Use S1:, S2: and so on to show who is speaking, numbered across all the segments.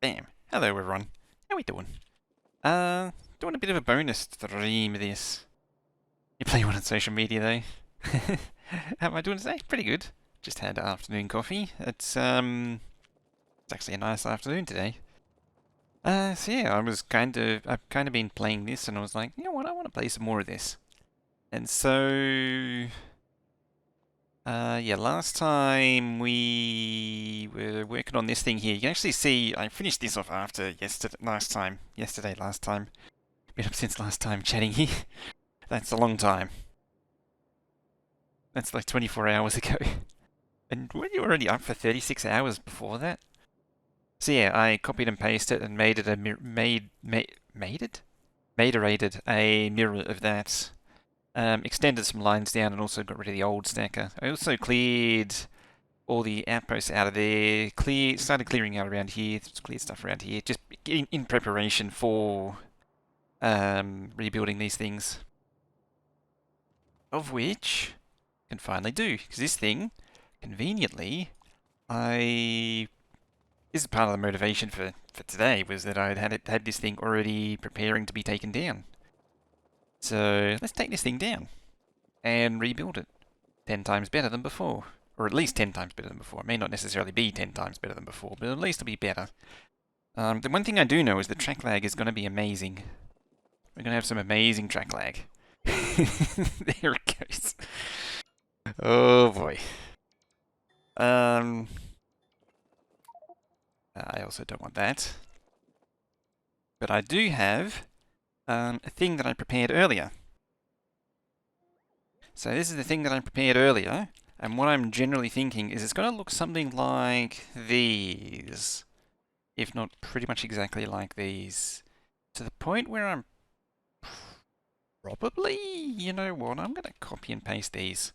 S1: bam. Hello everyone. How we doing? Doing a bit of a bonus stream of this. You play one on social media though. How am I doing today? Pretty good. Just had afternoon coffee. It's actually a nice afternoon today. So yeah, I've kind of been playing this and I was like, you know what, I want to play some more of this. And so yeah, last time we were working on this thing here. You can actually see I finished this off after yesterday, last time. Been up since last time chatting here. That's a long time. That's like 24 hours ago. And weren't you already up for 36 hours before that? So yeah, I copied and pasted and made it a Moderated a mirror of that. Extended some lines down and also got rid of the old stacker. I also cleared all the outposts out of there, started clearing out around here, cleared stuff around here, just in preparation for rebuilding these things. Of which I can finally do, because this thing, conveniently, this is part of the motivation for today, was that I'd had this thing already preparing to be taken down. So let's take this thing down and rebuild it 10 times better than before. Or at least 10 times better than before. It may not necessarily be 10 times better than before, but at least it'll be better. The one thing I do know is the track lag is going to be amazing. We're going to have some amazing track lag. There it goes. Oh boy. I also don't want that. But I do have a thing that I prepared earlier. So this is the thing that I prepared earlier, and what I'm generally thinking is it's going to look something like these, if not pretty much exactly like these, to the point where I'm probably, you know what, I'm going to copy and paste these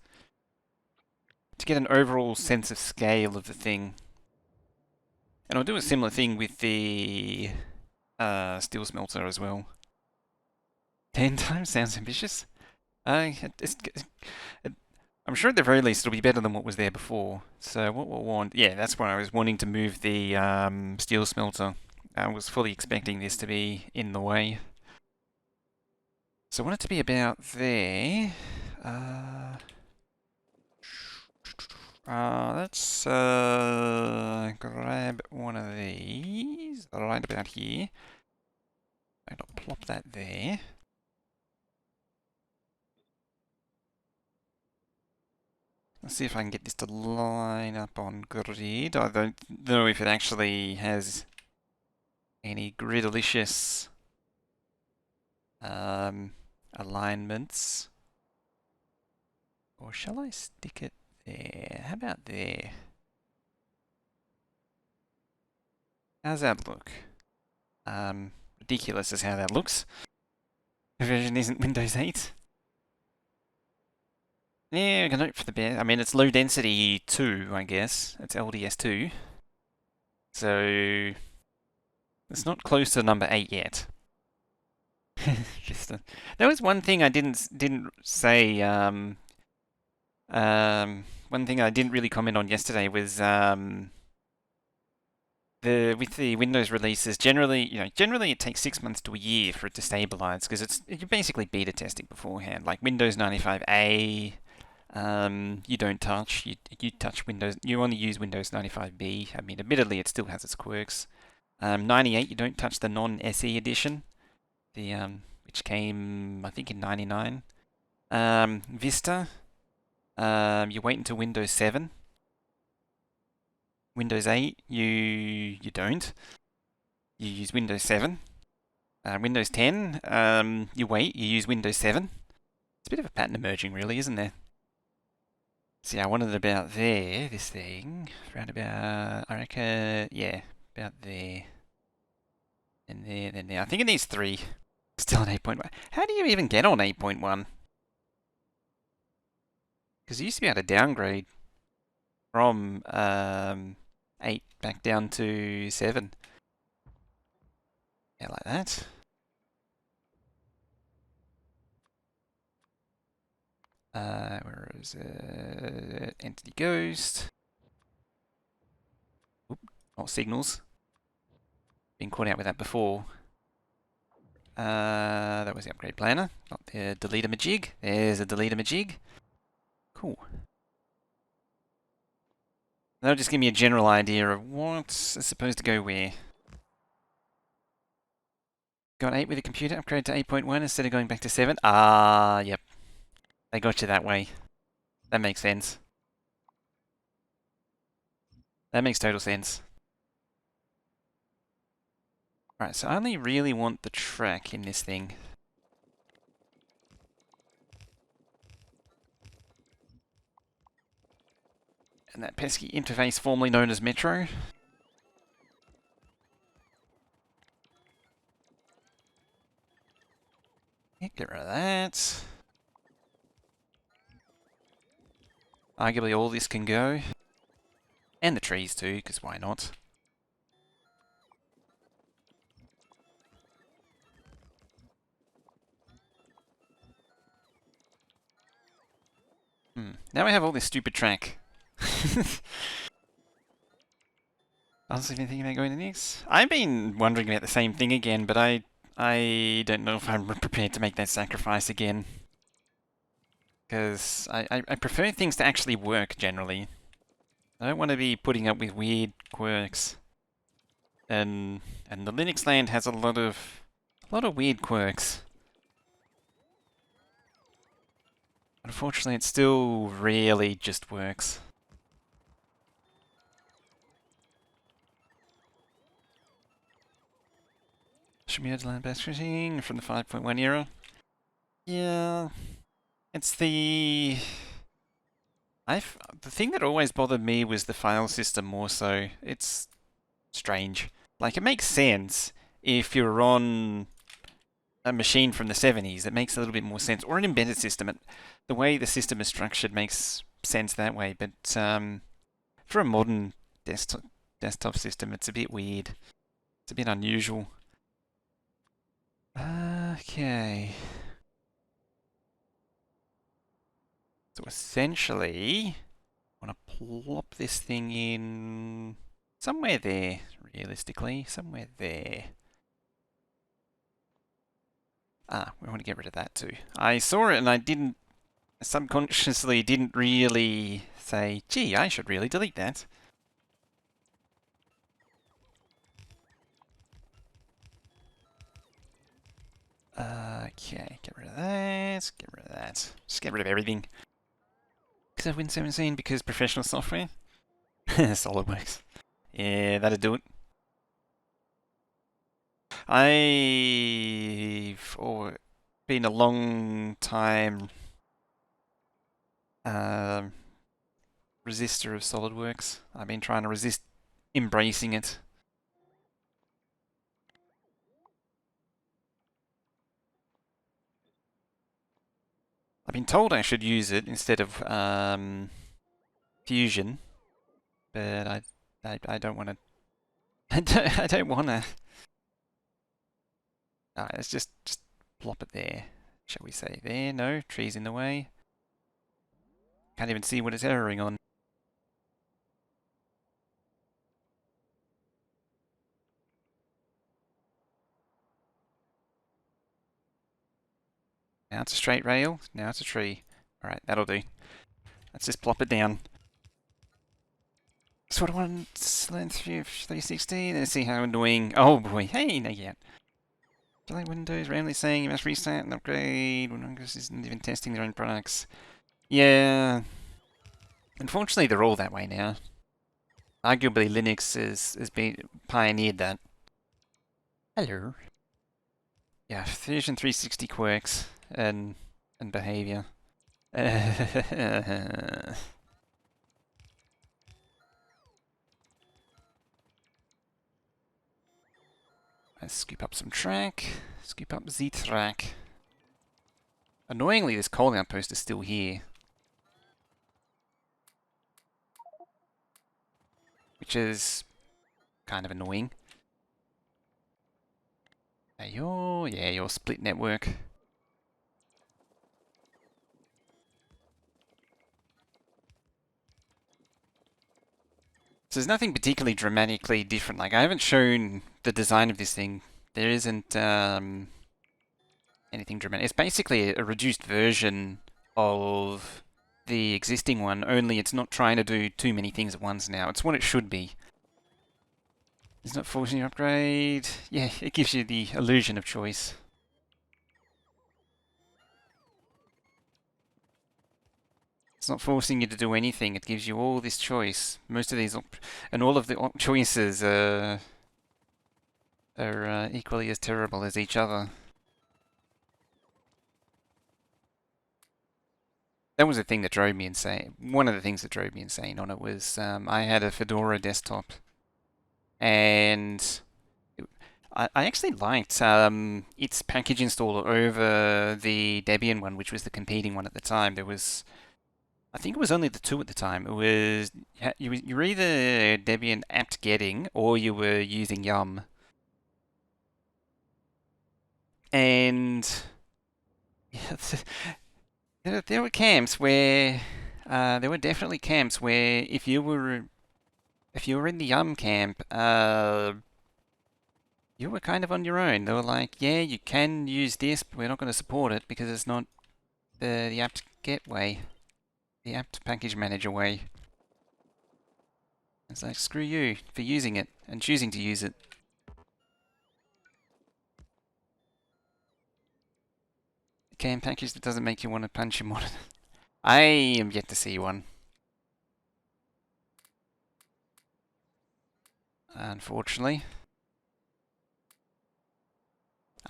S1: to get an overall sense of scale of the thing. And I'll do a similar thing with the steel smelter as well. 10 times sounds ambitious. I'm sure at the very least it'll be better than what was there before. So what we'll want, yeah, that's why I was wanting to move the steel smelter. I was fully expecting this to be in the way. So I want it to be about there. Let's grab one of these right about here. I'm going to plop that there. Let's see if I can get this to line up on grid. I don't know if it actually has any gridalicious alignments. Or shall I stick it there? How about there? How's that look? Ridiculous is how that looks. The version isn't Windows 8. Yeah, I can hope for the best. I mean, it's low density 2, I guess. It's LDS 2. So it's not close to number 8 yet. Just that was one thing I didn't say. One thing I didn't really comment on yesterday was with the Windows releases. Generally, generally it takes 6 months to a year for it to stabilize because you're basically beta testing beforehand. Like Windows 95A, you don't touch. You touch Windows. You only use Windows 95B. I mean, admittedly, it still has its quirks. 98, you don't touch the non-SE edition, which came I think in '99. Vista, you wait until Windows 7. Windows 8, you don't. You use Windows 7. Windows 10, you wait. You use Windows 7. It's a bit of a pattern emerging, really, isn't there? See, I wanted it about there, this thing. Around about, I reckon, yeah, about there. And there, then there. I think it needs 3. Still an 8.1. How do you even get on 8.1? Because you used to be able to downgrade from 8 back down to 7. Yeah, like that. Where is it? Entity Ghost. Oop, oh, signals. been caught out with that before. That was the upgrade planner, not the deleter-majig. There's a deleter-majig. Cool. That'll just give me a general idea of what's supposed to go where. Got 8 with the computer, upgrade to 8.1 instead of going back to 7. Ah, yep. They got you that way. That makes sense. That makes total sense. Right, so I only really want the track in this thing. And that pesky interface formerly known as Metro. Yeah, get rid of that. Arguably all this can go. And the trees too, because why not? Now I have all this stupid track. Honestly, been thinking about going to next. I've been wondering about the same thing again, but I don't know if I'm prepared to make that sacrifice again. Because I prefer things to actually work, generally. I don't want to be putting up with weird quirks. And the Linux land has a lot of weird quirks. Unfortunately, it still rarely just works. Should be able to learn best fishing from the 5.1 era. Yeah, it's the thing that always bothered me was the file system more so. It's strange. Like, it makes sense if you're on a machine from the 70s. It makes a little bit more sense. Or an embedded system. The way the system is structured makes sense that way. But for a modern desktop system, it's a bit weird. It's a bit unusual. Okay. So essentially, I want to plop this thing in somewhere there, realistically. Somewhere there. Ah, we want to get rid of that too. I saw it and I subconsciously didn't really say, gee, I should really delete that. Okay, get rid of that, get rid of that. Just get rid of everything. Because of Win17, because professional software? SolidWorks. Yeah, that'd do it. I've been a long time resistor of SolidWorks. I've been trying to resist embracing it. I've been told I should use it instead of Fusion, but I don't want to. I don't want to. Alright, let's just plop it there. Shall we say there? No, trees in the way. Can't even see what it's erroring on. Now it's a straight rail, now it's a tree. Alright, that'll do. Let's just plop it down. So what I want, length 360, let's see how annoying. Oh boy, hey, no yet. Delete Windows, randomly saying you must restart and upgrade. Windows isn't even testing their own products. Yeah. Unfortunately, they're all that way now. Arguably, Linux has been pioneered that. Hello. Yeah, Fusion 360 quirks and behavior. Let's scoop up some track. Scoop up the track. Annoyingly, this coal outpost is still here. Which is kind of annoying. Your split network. So there's nothing particularly dramatically different. Like, I haven't shown the design of this thing. There isn't anything dramatic. It's basically a reduced version of the existing one, only it's not trying to do too many things at once now. It's what it should be. It's not forcing you to upgrade. Yeah, it gives you the illusion of choice. It's not forcing you to do anything. It gives you all this choice. Most of these, and all of the choices are equally as terrible as each other. That was the thing that drove me insane. One of the things that drove me insane on it was I had a Fedora desktop, and I actually liked its package installer over the Debian one, which was the competing one at the time. There was, I think it was only the two at the time. It was you were either Debian apt-getting or you were using Yum, and there were camps where there were definitely camps where if you were in the Yum camp, you were kind of on your own. They were like, yeah, you can use this, but we're not going to support it because it's not the apt-get way, the apt package manager way. It's like, screw you for using it and choosing to use it. A CAM package that doesn't make you want to punch your monitor. I am yet to see one. Unfortunately.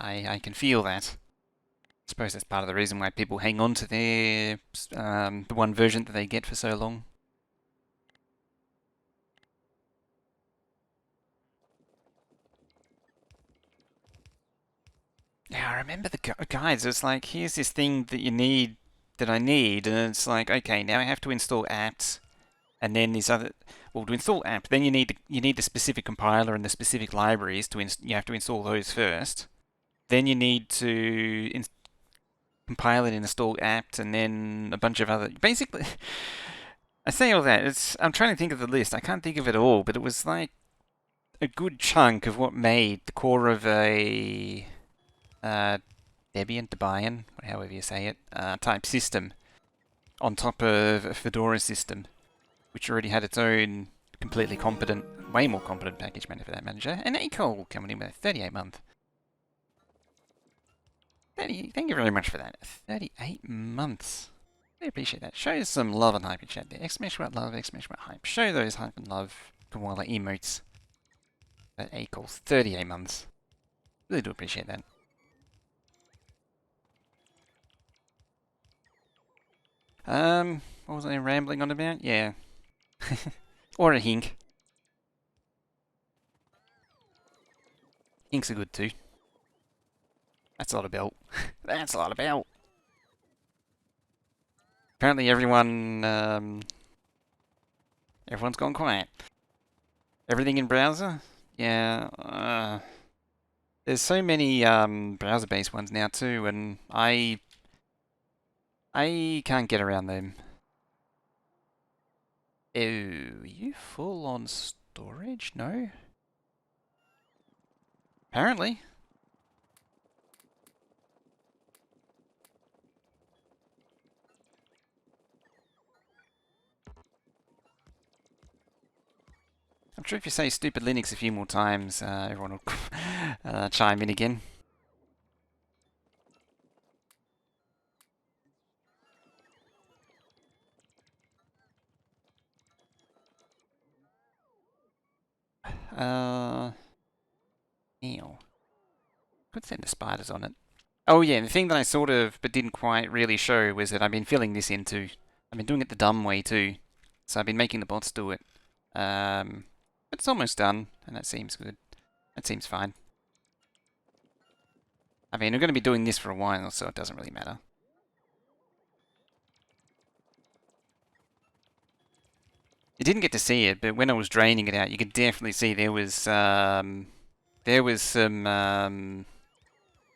S1: I can feel that. I suppose that's part of the reason why people hang on to their the one version that they get for so long. Yeah, I remember the guides. It's like, here's this thing that you need, that I need, and it's like, okay, now I have to install apps, and then these other. Well, to install app, then you need the specific compiler and the specific libraries to you have to install those first. Then you need to compile it and install apt, and then a bunch of other. Basically, I say all that. I'm trying to think of the list. I can't think of it all, but it was like a good chunk of what made the core of a Debian, however you say it, type system on top of a Fedora system, which already had its own completely competent, way more competent package manager for that manager, and ACOL coming in with a 38-month. Thank you very much for that. 38 months. I appreciate that. Show some love and hype in chat there. Exclamation mark love, exclamation mark hype. Show those hype and love koala emotes. That equals 38 months. Really do appreciate that. What was I rambling on about? Yeah. Or a hink. Hinks are good too. That's a lot of belt. That's a lot of belt. Apparently everyone's gone quiet. Everything in browser? Yeah. There's so many browser-based ones now too, and I can't get around them. Oh, you full on storage? No? Apparently. I'm sure if you say stupid Linux a few more times, everyone will chime in again. Ew. Could send the spiders on it. Oh yeah, the thing that I sort of, but didn't quite really show was that I've been filling this in too. I've been doing it the dumb way too. So I've been making the bots do it. But it's almost done, and that seems good. That seems fine. I mean, I'm going to be doing this for a while, so it doesn't really matter. You didn't get to see it, but when I was draining it out, you could definitely see there was some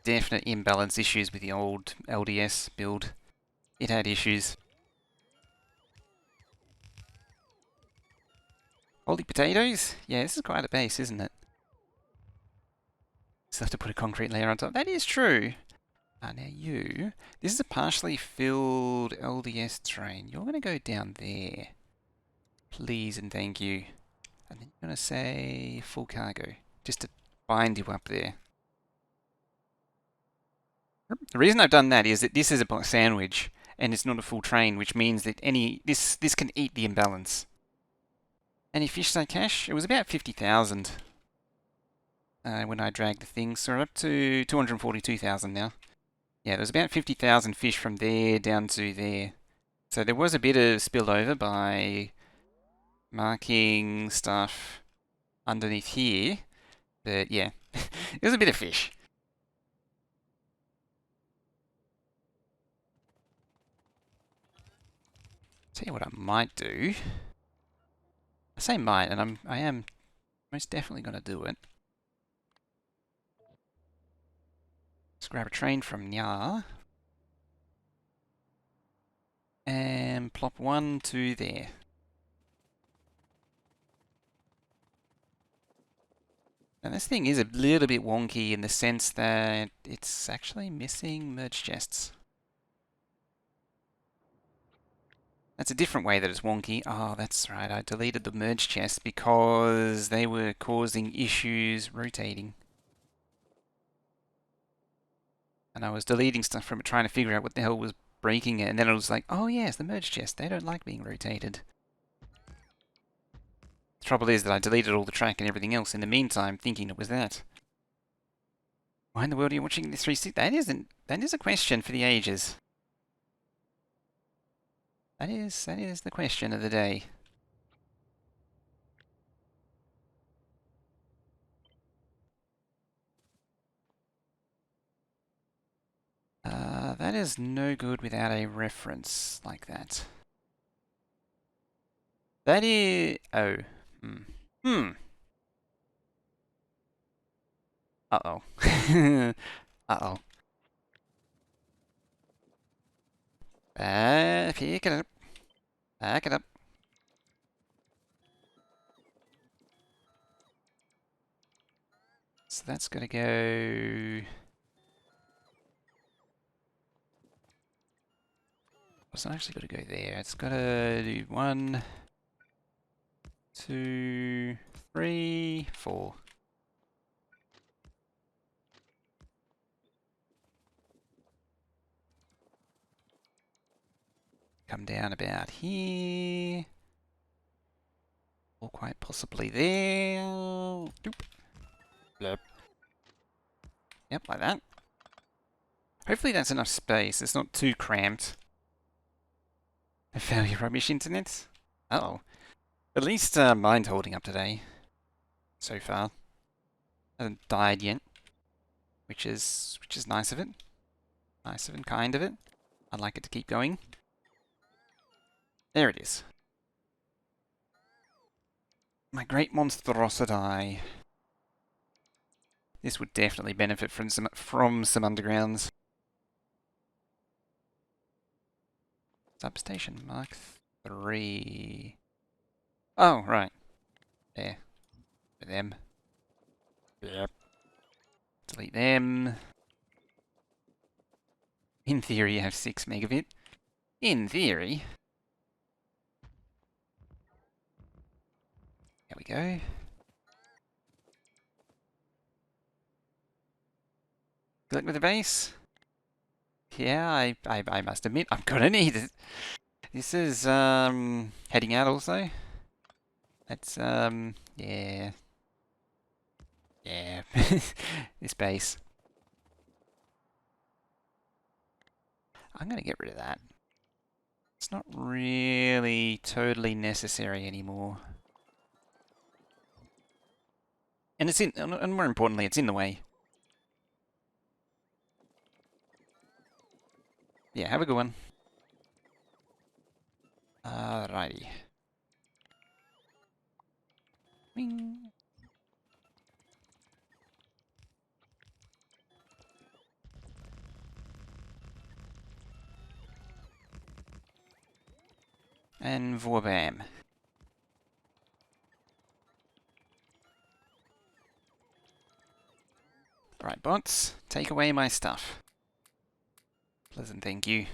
S1: definite imbalance issues with the old LDS build. It had issues. Holy potatoes? Yeah, this is quite a base, isn't it? Still have to put a concrete layer on top. That is true. Now this is a partially filled LDS train. You're going to go down there. Please and thank you. And then you're going to say full cargo, just to bind you up there. The reason I've done that is that this is a sandwich, and it's not a full train, which means that this can eat the imbalance. Any fish say cash? It was about 50,000 when I dragged the thing, so we're up to 242,000 now. Yeah, there's about 50,000 fish from there down to there. So there was a bit of spillover by marking stuff underneath here, but yeah, it was a bit of fish. Tell you what I might do. I say might, and I am most definitely going to do it. Let's grab a train from Nya and plop one to there. And this thing is a little bit wonky in the sense that it's actually missing merge chests. That's a different way that it's wonky. Oh, that's right, I deleted the merge chests because they were causing issues rotating. And I was deleting stuff from it, trying to figure out what the hell was breaking it, and then I was like, oh yes, the merge chest, they don't like being rotated. The trouble is that I deleted all the track and everything else in the meantime, thinking it was that. Why in the world are you watching this 360? That is a question for the ages. That is the question of the day. That is no good without a reference like that. That is... oh. Uh-oh. Uh-oh. Pick it up. Back it up. So that's gonna go... It's not actually got to go there. It's got to do 1, 2, 3, 4. Come down about here. Or quite possibly there. Doop. Blurp. Yep, like that. Hopefully that's enough space. It's not too cramped. A fairly rubbish internet. Uh-oh. At least mine's holding up today. So far. Hasn't died yet. Which is nice of it. Nice and kind of it. I'd like it to keep going. There it is. My great monstrosity. This would definitely benefit from some undergrounds. Substation Mark 3. Oh, right. There. For them. Yep. Delete them. In theory, you have 6 megabit. In theory. There we go. Good luck with the base. Yeah, I must admit, I'm gonna need it. This is, heading out also. That's, yeah. Yeah. This base. I'm gonna get rid of that. It's not really totally necessary anymore. And it's and more importantly, it's in the way. Yeah, have a good one. Alrighty. Bing. And voabam. Alright, bots, take away my stuff. Pleasant, thank you.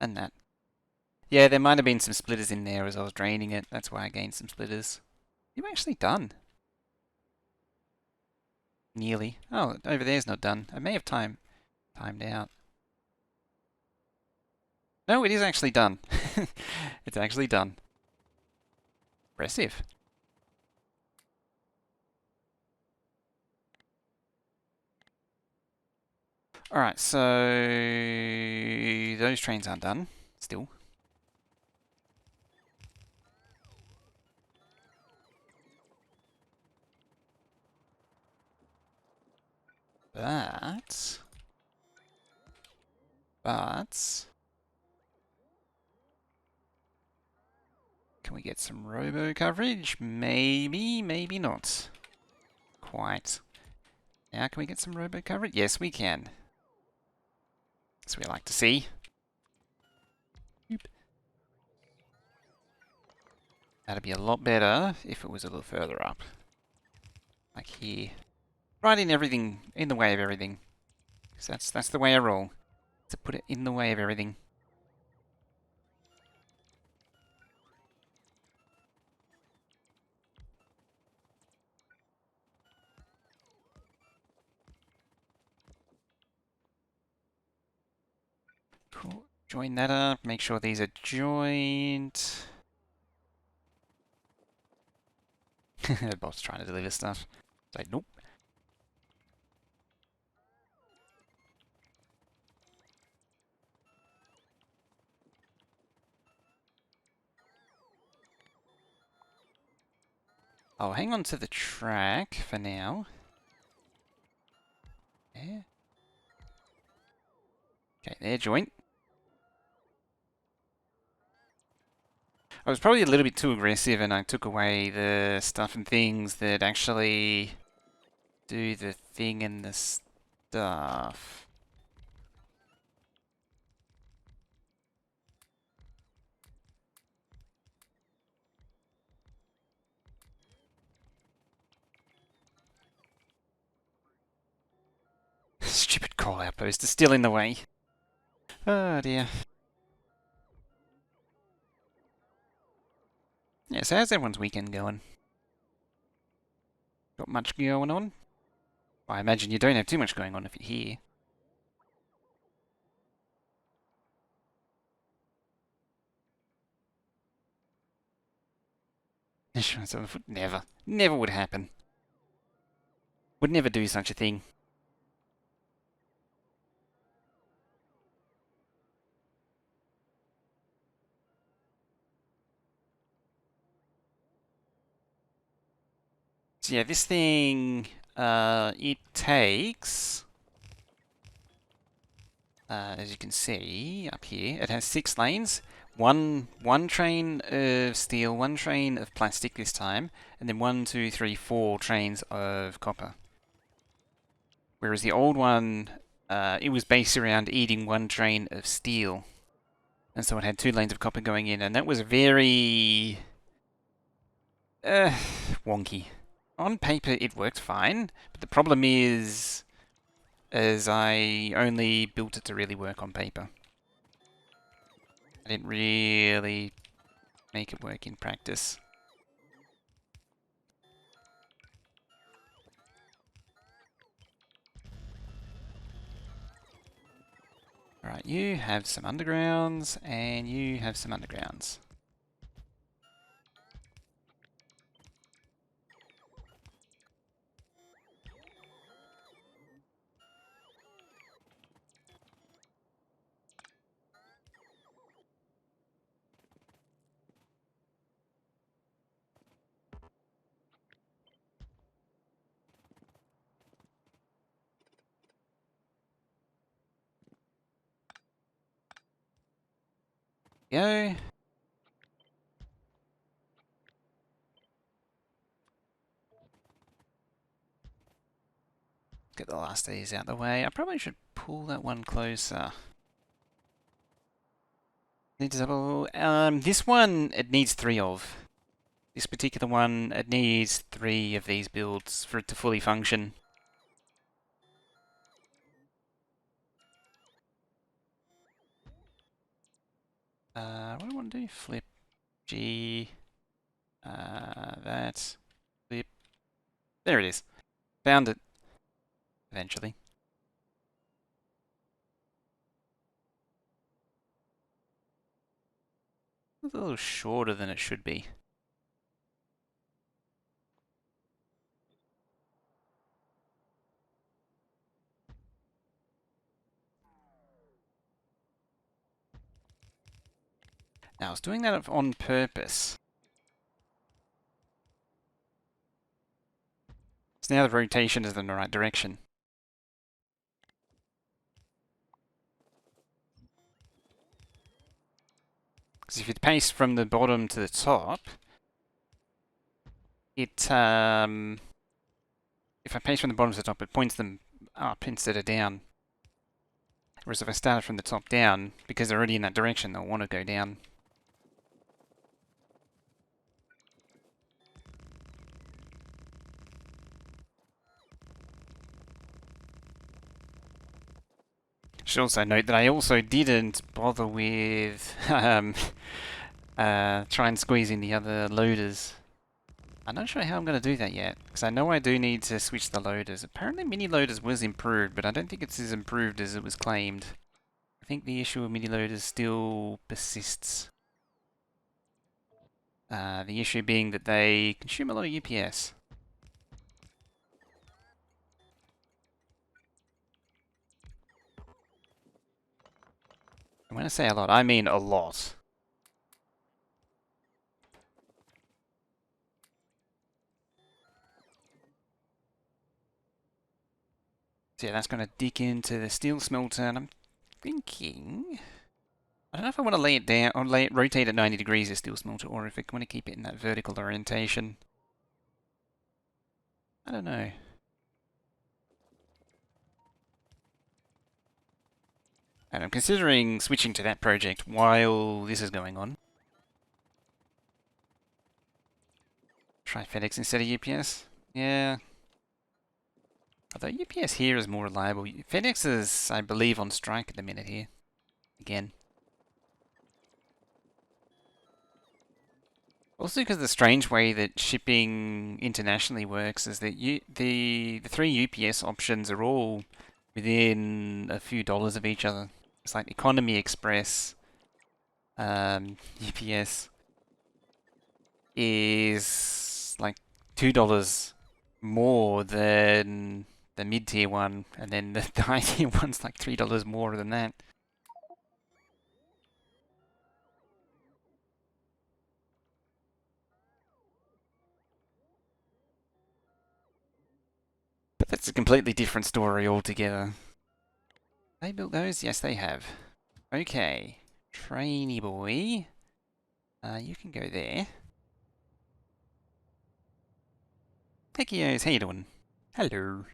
S1: And that. Yeah, there might have been some splitters in there as I was draining it. That's why I gained some splitters. You actually done? Nearly. Oh, over there's not done. I may have timed out. No, it is actually done. It's actually done. Impressive. Alright, so those trains aren't done still. But can we get some robo coverage? Maybe, maybe not. Quite. Now can we get some robo coverage? Yes, we can. That's what we like to see. Oop. That'd be a lot better if it was a little further up. Like here. Right in everything, in the way of everything. Because that's the way I roll. To put it in the way of everything. Cool. Join that up. Make sure these are joined. The bot's trying to deliver stuff. Say nope. I'll hang on to the track for now. Yeah. Okay, there, joint. I was probably a little bit too aggressive and I took away the stuff and things that actually do the thing and the stuff. Stupid call outpost is still in the way. Oh dear. Yeah, so how's everyone's weekend going? Got much going on? I imagine you don't have too much going on if you're here. Insurance on the foot? Never. Never would happen. Would never do such a thing. So yeah, this thing, it takes, as you can see up here, it has 6 lanes. One train of steel, 1 train of plastic this time, and then 1, 2, 3, 4 trains of copper. Whereas the old one, it was based around eating 1 train of steel. And so it had 2 lanes of copper going in, and that was very wonky. On paper, it worked fine, but the problem is I only built it to really work on paper. I didn't really make it work in practice. Alright, you have some undergrounds, and you have some undergrounds. Go. Get the last of these out of the way. I probably should pull that one closer. This one, it needs 3 of. This particular one, it needs 3 of these builds for it to fully function. What do I want to do? Flip G. That. Flip. There it is. Found it. Eventually. It's a little shorter than it should be. Now, I was doing that on purpose. So now the rotation is in the right direction. Because if you paste from the bottom to the top, if I paste from the bottom to the top, it points them up instead of down. Whereas if I started from the top down, because they're already in that direction, they'll want to go down. Should also note that I also didn't bother with try and squeeze in the other loaders. I'm not sure how I'm going to do that yet, because I know I do need to switch the loaders. Apparently mini loaders was improved, but I don't think it's as improved as it was claimed. I think the issue with mini loaders still persists. The issue being that they consume a lot of UPS. And when I say a lot, I mean a lot. So yeah, that's going to dig into the steel smelter, and I'm thinking... I don't know if I want to lay it down, or rotate at 90 degrees as steel smelter, or if I want to keep it in that vertical orientation. I don't know. And I'm considering switching to that project while this is going on. Try FedEx instead of UPS. Yeah. Although UPS here is more reliable. FedEx is, I believe, on strike at the minute here. Again. Also because the strange way that shipping internationally works is that the 3 UPS options are all within a few dollars of each other. It's like Economy Express UPS is like $2 more than the mid-tier one, and then the high-tier one's like $3 more than that. But that's a completely different story altogether. They built those? Yes, they have. Okay. Trainee boy. You can go there. Techios, how you doing? Hello.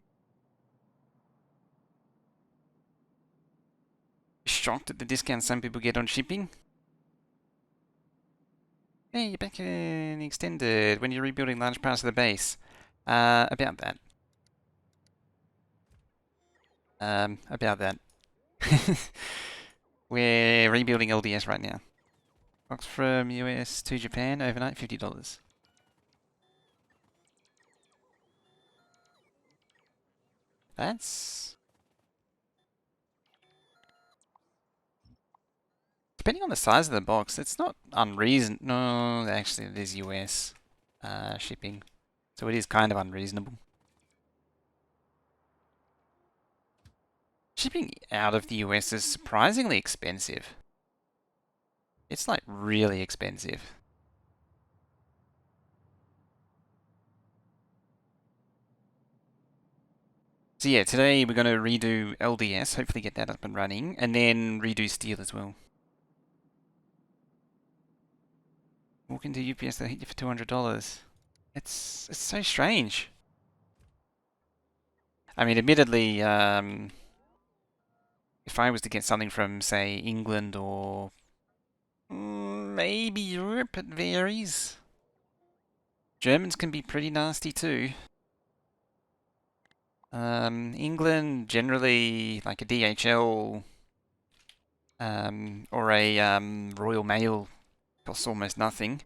S1: Shocked at the discounts some people get on shipping? Hey, you're back in extended when you're rebuilding large parts of the base. About that. About that. We're rebuilding LDS right now. Box from US to Japan, overnight, $50. That's... Depending on the size of the box, it's not unreasonable. No, actually it is US shipping. So it is kind of unreasonable. Shipping out of the US is surprisingly expensive. It's like really expensive. So yeah, today we're going to redo LDS, hopefully get that up and running, and then redo steel as well. Walk into UPS, they'll hit you for $200. It's so strange. I mean, admittedly, if I was to get something from, say, England or Maybe Europe, it varies. Germans can be pretty nasty too. England, generally, like a DHL or a Royal Mail costs almost nothing.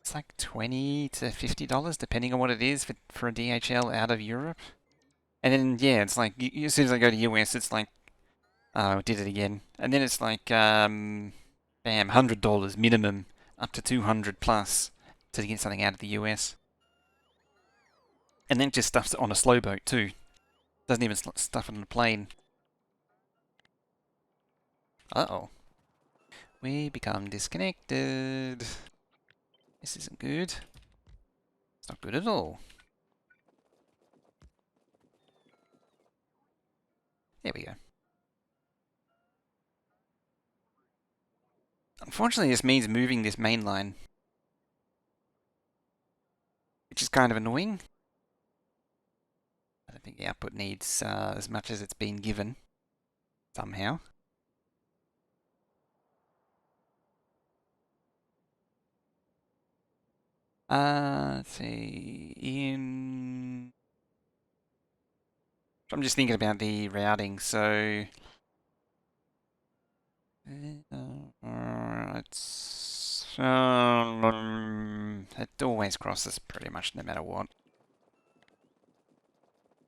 S1: It's like $20 to $50, depending on what it is for a DHL out of Europe. And then, yeah, it's like, as soon as I go to US, it's like, oh, I did it again. And then it's like, bam, $100 minimum, up to 200 plus to get something out of the US. And then it just stuffs it on a slow boat too. Doesn't even stuff it on a plane. Uh-oh. We become disconnected. This isn't good. It's not good at all. There we go. Unfortunately, this means moving this main line, which is kind of annoying. I don't think the output needs as much as it's been given, somehow. Let's see, I'm just thinking about the routing, so... it always crosses pretty much no matter what.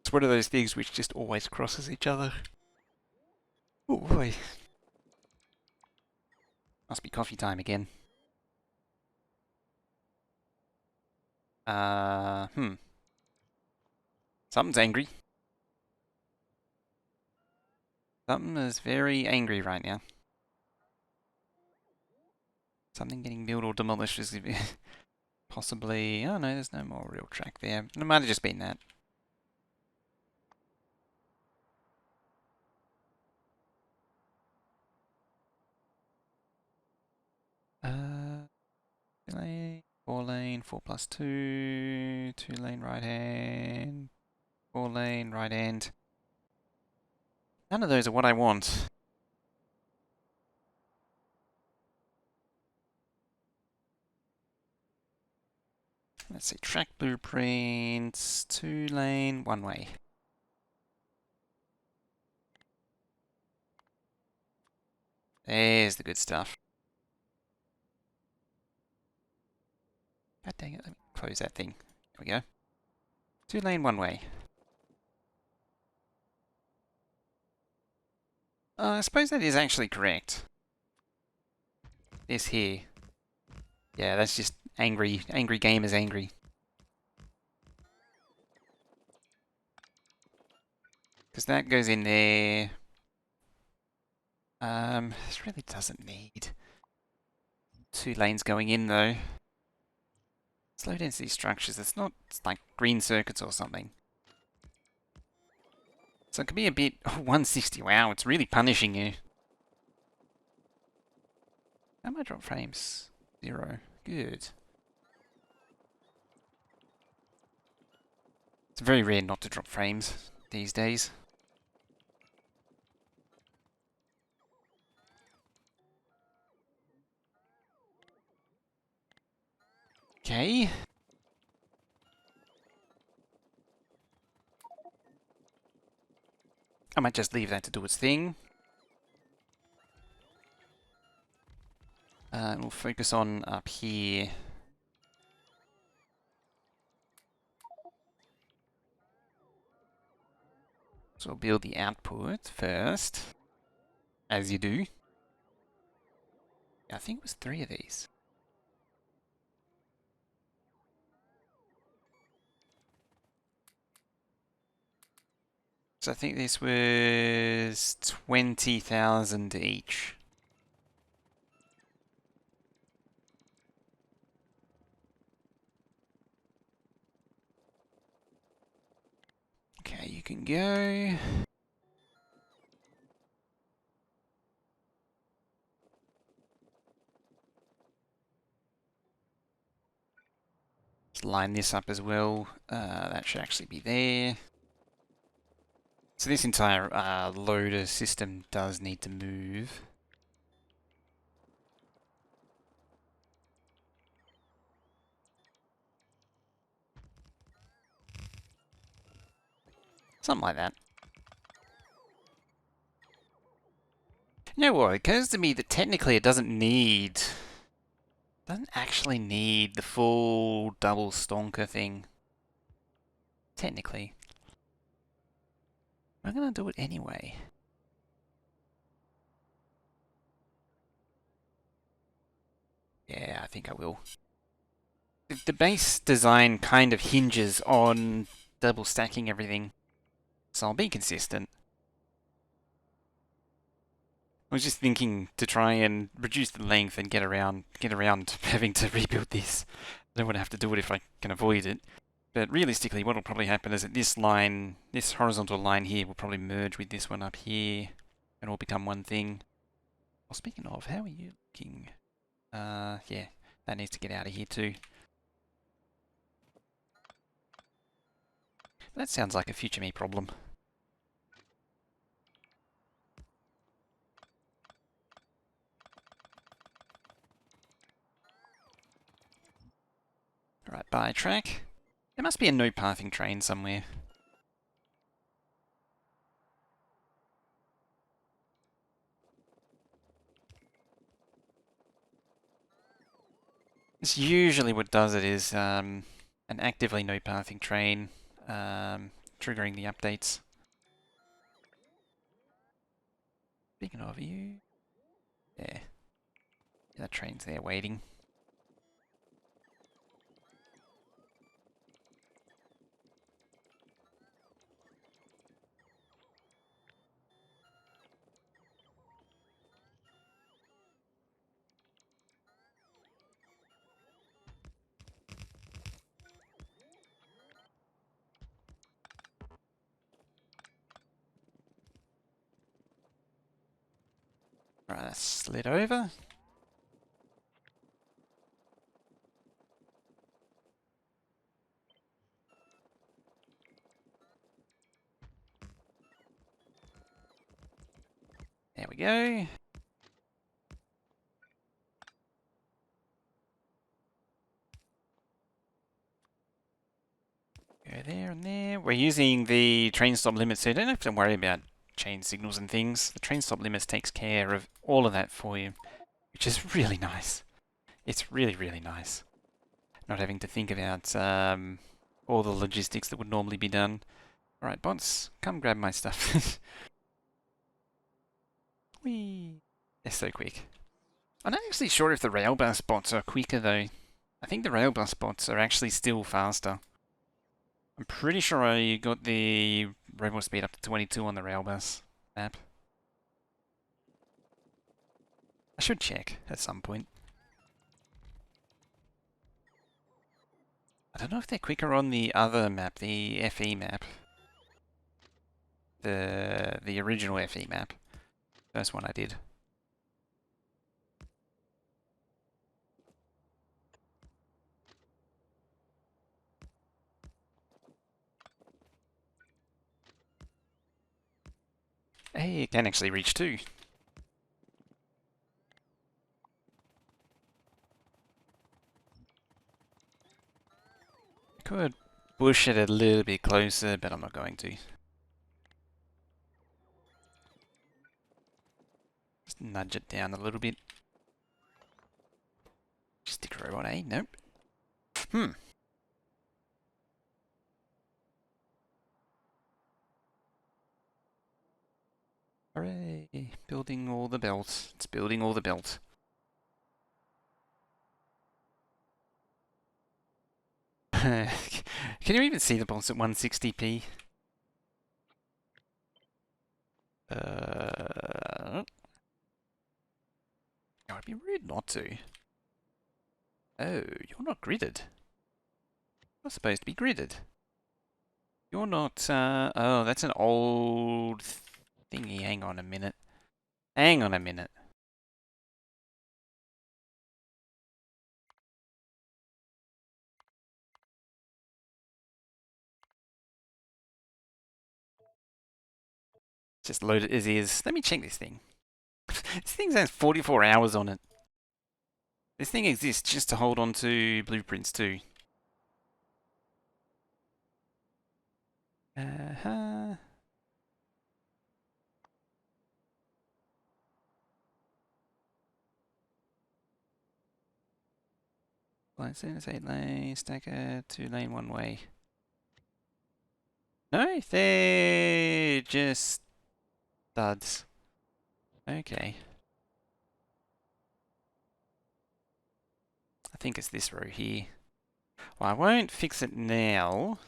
S1: It's one of those things which just always crosses each other. Oh boy. Must be coffee time again. Something's angry. Something is very angry right now. Something getting built or demolished is possibly... Oh no, there's no more real track there. It might have just been that. Uh, 4 lane, 4+2, 2 lane right hand, 4 lane right hand. None of those are what I want. Let's see, track blueprints, 2 lane, 1 way. There's the good stuff. God dang it, let me close that thing. There we go. 2 lane, 1 way. I suppose that is actually correct. This here. Yeah, that's just angry. Angry gamers angry. Because that goes in there. This really doesn't need 2 lanes going in though. It's low density structures. It's not, it's like green circuits or something. So it can be a bit... Oh, 160, wow, it's really punishing you. How am I drop frames? 0. Good. It's very rare not to drop frames these days. Okay. I might just leave that to do its thing. We'll focus on up here. So we'll build the output first, as you do. I think it was 3 of these. So I think this was 20,000 each. Okay, you can go. Let's line this up as well. That should actually be there. So this entire loader system does need to move. Something like that. You know what? It occurs to me that technically it doesn't actually need the full double stonker thing. Technically. I'm gonna do it anyway. Yeah, I think I will. The base design kind of hinges on double stacking everything, so I'll be consistent. I was just thinking to try and reduce the length and get around having to rebuild this. I don't want to have to do it if I can avoid it. But realistically, what will probably happen is that this line, this horizontal line here, will probably merge with this one up here and all become one thing. Well, speaking of, how are you looking? Yeah, that needs to get out of here too. That sounds like a future me problem. Right, by track. There must be a no pathing train somewhere. This usually what does it is an actively no pathing train triggering the updates. Speaking of you, yeah, that train's there waiting. Right, that's slid over. There we go. Go there and there. We're using the train stop limits, so you don't have to worry about chain signals and things. The train stop limits takes care of all of that for you, which is really nice. It's really, really nice. Not having to think about all the logistics that would normally be done. Alright, bots, come grab my stuff. Whee! They're so quick. I'm not actually sure if the rail bus bots are quicker though. I think the rail bus bots are actually still faster. I'm pretty sure I got the robot speed up to 22 on the rail bus map. I should check at some point. I don't know if they're quicker on the other map, the FE map. The original FE map. First one I did. Hey, it can actually reach 2. Could push it a little bit closer, but I'm not going to. Just nudge it down a little bit. Stick robot, eh? Nope. Hmm. Hooray. Building all the belts. It's building all the belts. Can you even see the bolts at 160p? It would be rude not to. Oh, you're not gridded. You're supposed to be gridded. You're not, oh, that's an old thingy. Hang on a minute. Hang on a minute. Just load it as is. Let me check this thing. This thing has 44 hours on it. This thing exists just to hold on to blueprints too. Uh-huh. License, 8 lane, stacker, 2 lane, 1 way. No, they're just studs. Okay. I think it's this row here. Well, I won't fix it now,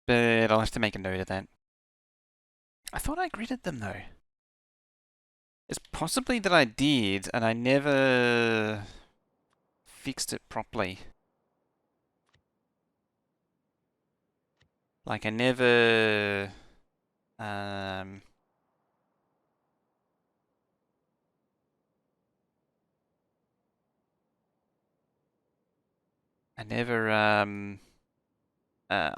S1: but I'll have to make a note of that. I thought I gridded them though. It's possibly that I did, and I never fixed it properly. Like I never I never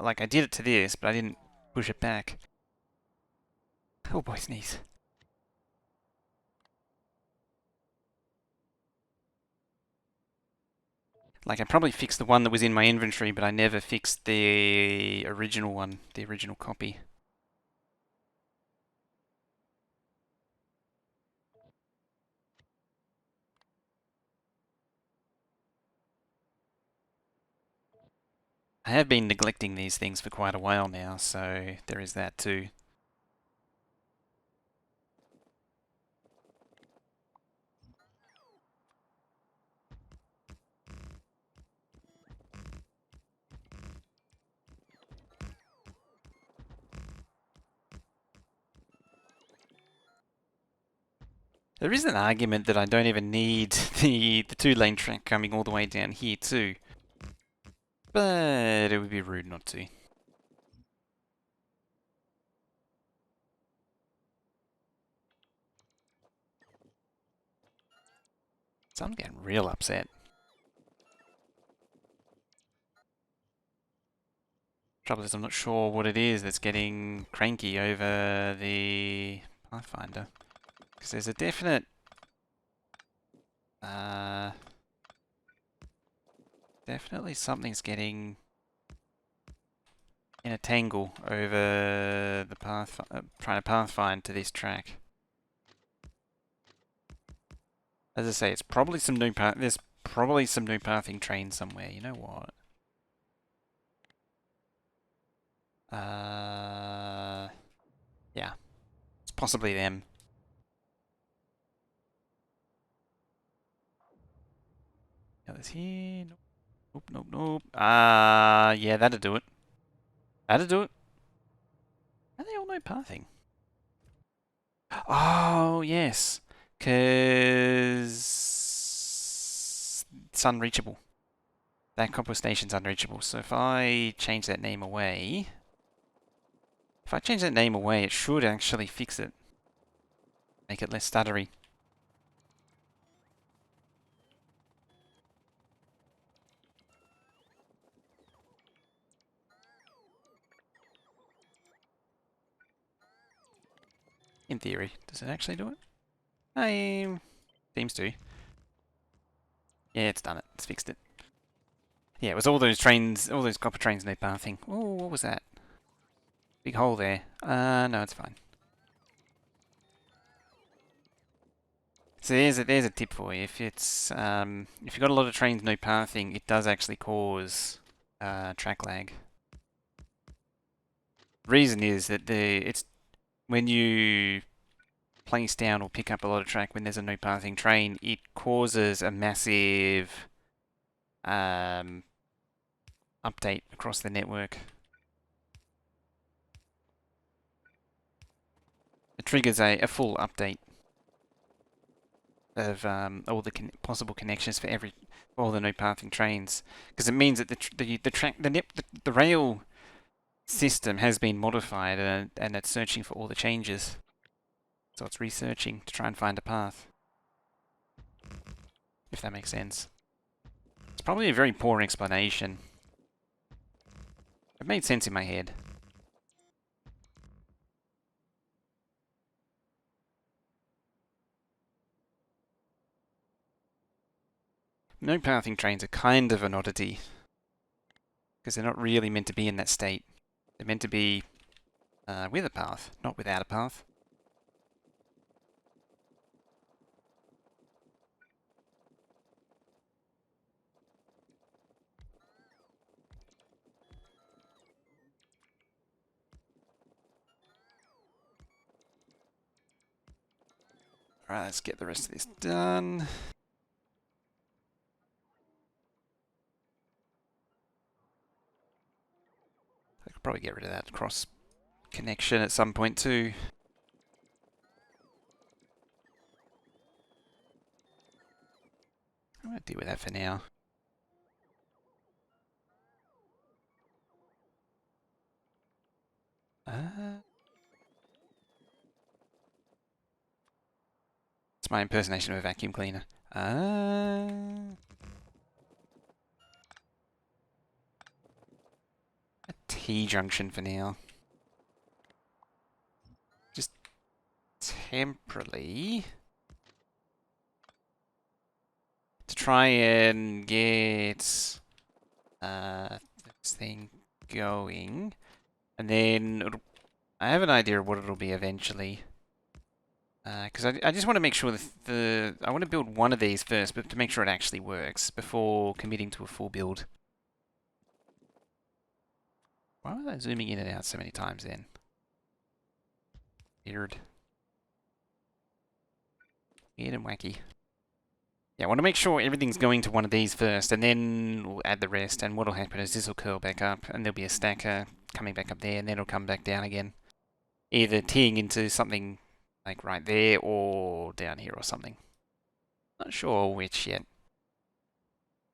S1: like I did it to this, but I didn't push it back. Oh boy, sneeze. Like I probably fixed the one that was in my inventory, but I never fixed the original one, the original copy. I have been neglecting these things for quite a while now, so there is that too. There is an argument that I don't even need the 2 lane track coming all the way down here too. But it would be rude not to. So I'm getting real upset. Trouble is I'm not sure what it is that's getting cranky over the Pathfinder. Because there's a definite... definitely something's getting in a tangle over the path, trying to pathfind to this track. As I say, it's probably some new path. There's probably some new pathing trains somewhere. You know what? Yeah, it's possibly them. Others here. Nope, nope, nope, nope. Yeah, that'll do it. That'll do it. Are they all no pathing? Oh, yes. Because it's unreachable. That copper station's unreachable. So if I change that name away... If I change that name away, it should actually fix it. Make it less stuttery. In theory. Does it actually do it? Seems to. Yeah, it's done it. It's fixed it. Yeah, it was all those trains, all those copper trains no pathing. Oh, what was that? Big hole there. No, it's fine. So there's a tip for you. If it's if you've got a lot of trains no pathing, it does actually cause track lag. The reason is that it's when you place down or pick up a lot of track when there's a no pathing train, it causes a massive update across the network. It triggers a full update of all the possible connections for all the no pathing trains, because it means that the rail system has been modified and it's searching for all the changes. So it's researching to try and find a path. If that makes sense. It's probably a very poor explanation. It made sense in my head. No pathing trains are kind of an oddity, because they're not really meant to be in that state. They're meant to be with a path, not without a path. Alright, let's get the rest of this done. I could probably get rid of that cross connection at some point too. I'm going to deal with that for now. It's my impersonation of a vacuum cleaner. A T-junction for now. Just temporarily. To try and get this thing going. And then I have an idea of what it'll be eventually. Because I just want to make sure that I want to build one of these first, but to make sure it actually works before committing to a full build. Why was I zooming in and out so many times then? Weird. Weird and wacky. Yeah, I want to make sure everything's going to one of these first, and then we'll add the rest, and what'll happen is this will curl back up, and there'll be a stacker coming back up there, and then it'll come back down again. Either teeing into something like right there, or down here or something. Not sure which yet.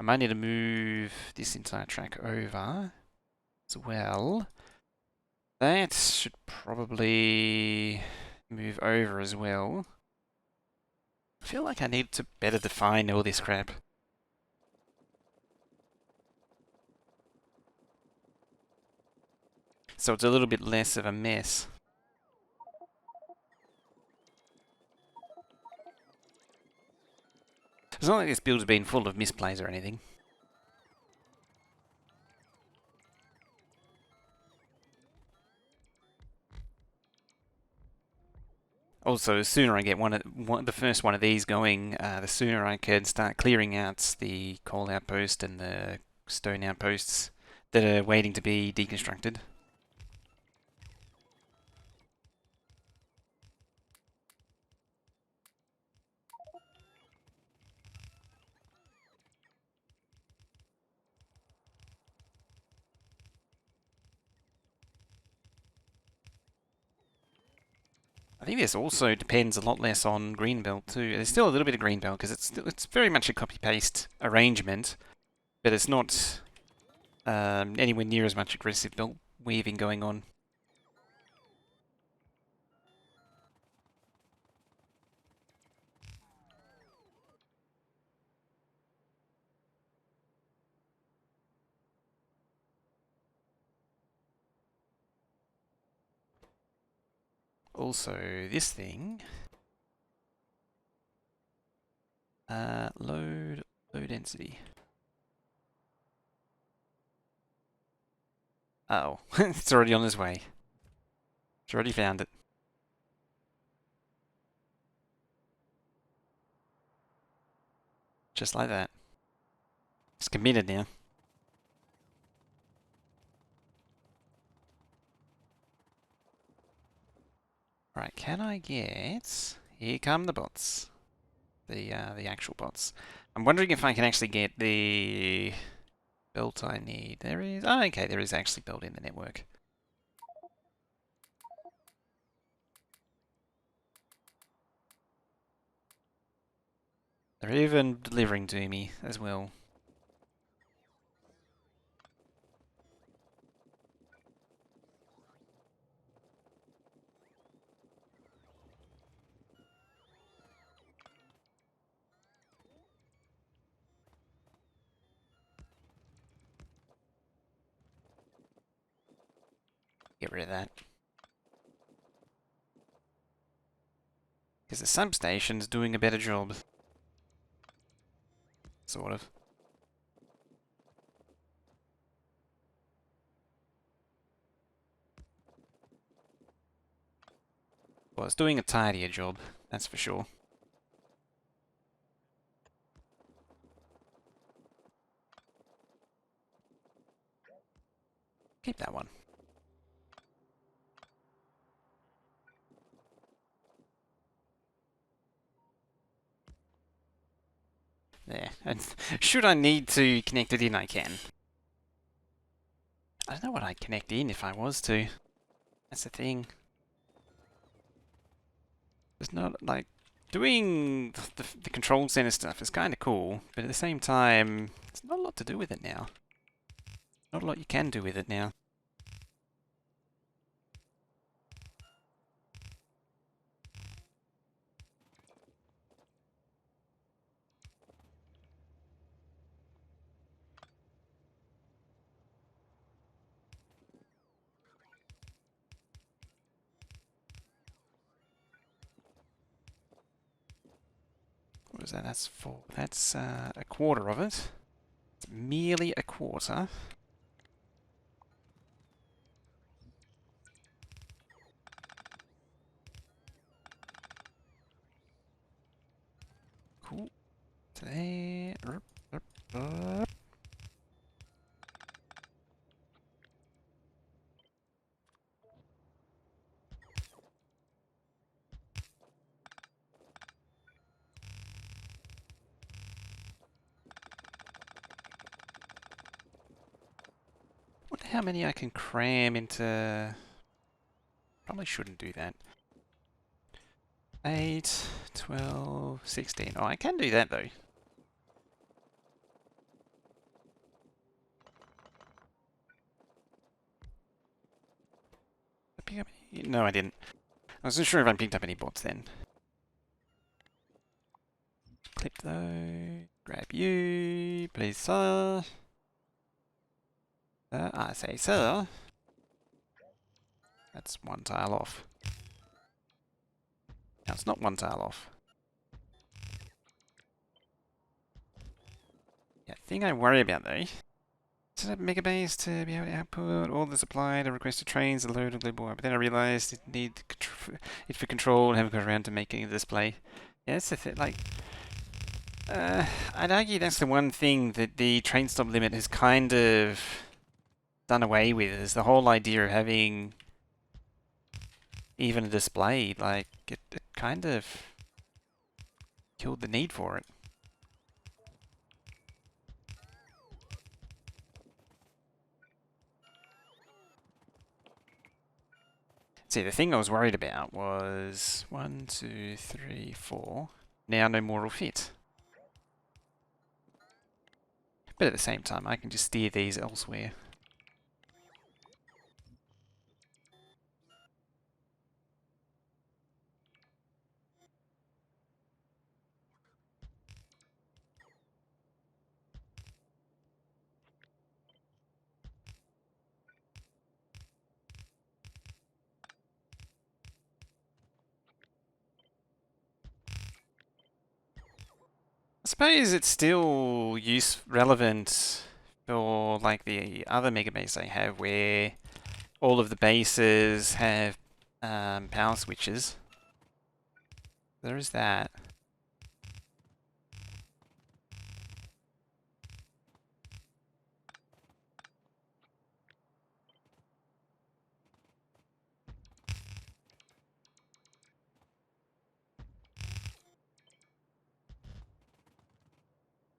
S1: I might need to move this entire track over as well. That should probably move over as well. I feel like I need to better define all this crap. So it's a little bit less of a mess. It's not like this build's been full of misplays or anything. Also, the sooner I get the first one of these going, the sooner I can start clearing out the coal outpost and the stone outposts that are waiting to be deconstructed. I think this also depends a lot less on Greenbelt too. There's still a little bit of Greenbelt because it's very much a copy-paste arrangement, but it's not anywhere near as much aggressive belt weaving going on. Also, this thing, low density. Oh, it's already on its way. It's already found it. Just like that. It's committed now. Right, can I get... Here come the bots. The actual bots. I'm wondering if I can actually get the belt I need. There is... Oh, okay, there is actually built in the network. They're even delivering to me as well. Get rid of that. Because the substation's doing a better job. Sort of. Well, it's doing a tidier job, that's for sure. Keep that one. There. And should I need to connect it in, I can. I don't know what I'd connect in if I was to. That's the thing. It's not like doing the control center stuff is kind of cool, but at the same time, there's not a lot to do with it now. Not a lot you can do with it now. What was that? That's four. That's a quarter of it. It's merely a quarter. Cool. There. Wonder how many I can cram into... Probably shouldn't do that. 8, 12, 16. Oh, I can do that though. Did I pick up any? No, I didn't. I wasn't sure if I picked up any bots then. Clip though. Grab you, please, sir. I say, sir. That's one tile off. Now it's not one tile off. Yeah, thing I worry about though. Set up Megabase to be able to output all the supply to requested trains, the load of global. But then I realized it need it for control and haven't got around to making a display. Yeah, that's the thing. Like, I'd argue that's the one thing that the train stop limit has kind of done away with, is the whole idea of having even a display. Like, it kind of killed the need for it. See, the thing I was worried about was 1, 2, 3, 4. Now no more will fit. But at the same time, I can just steer these elsewhere. I suppose it's still relevant for like the other Megabase I have, where all of the bases have power switches. There is that.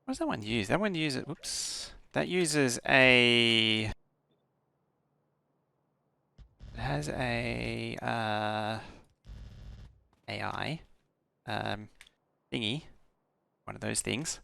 S1: What does that one use? That one uses, whoops. That uses a, it has a AI thingy, one of those things.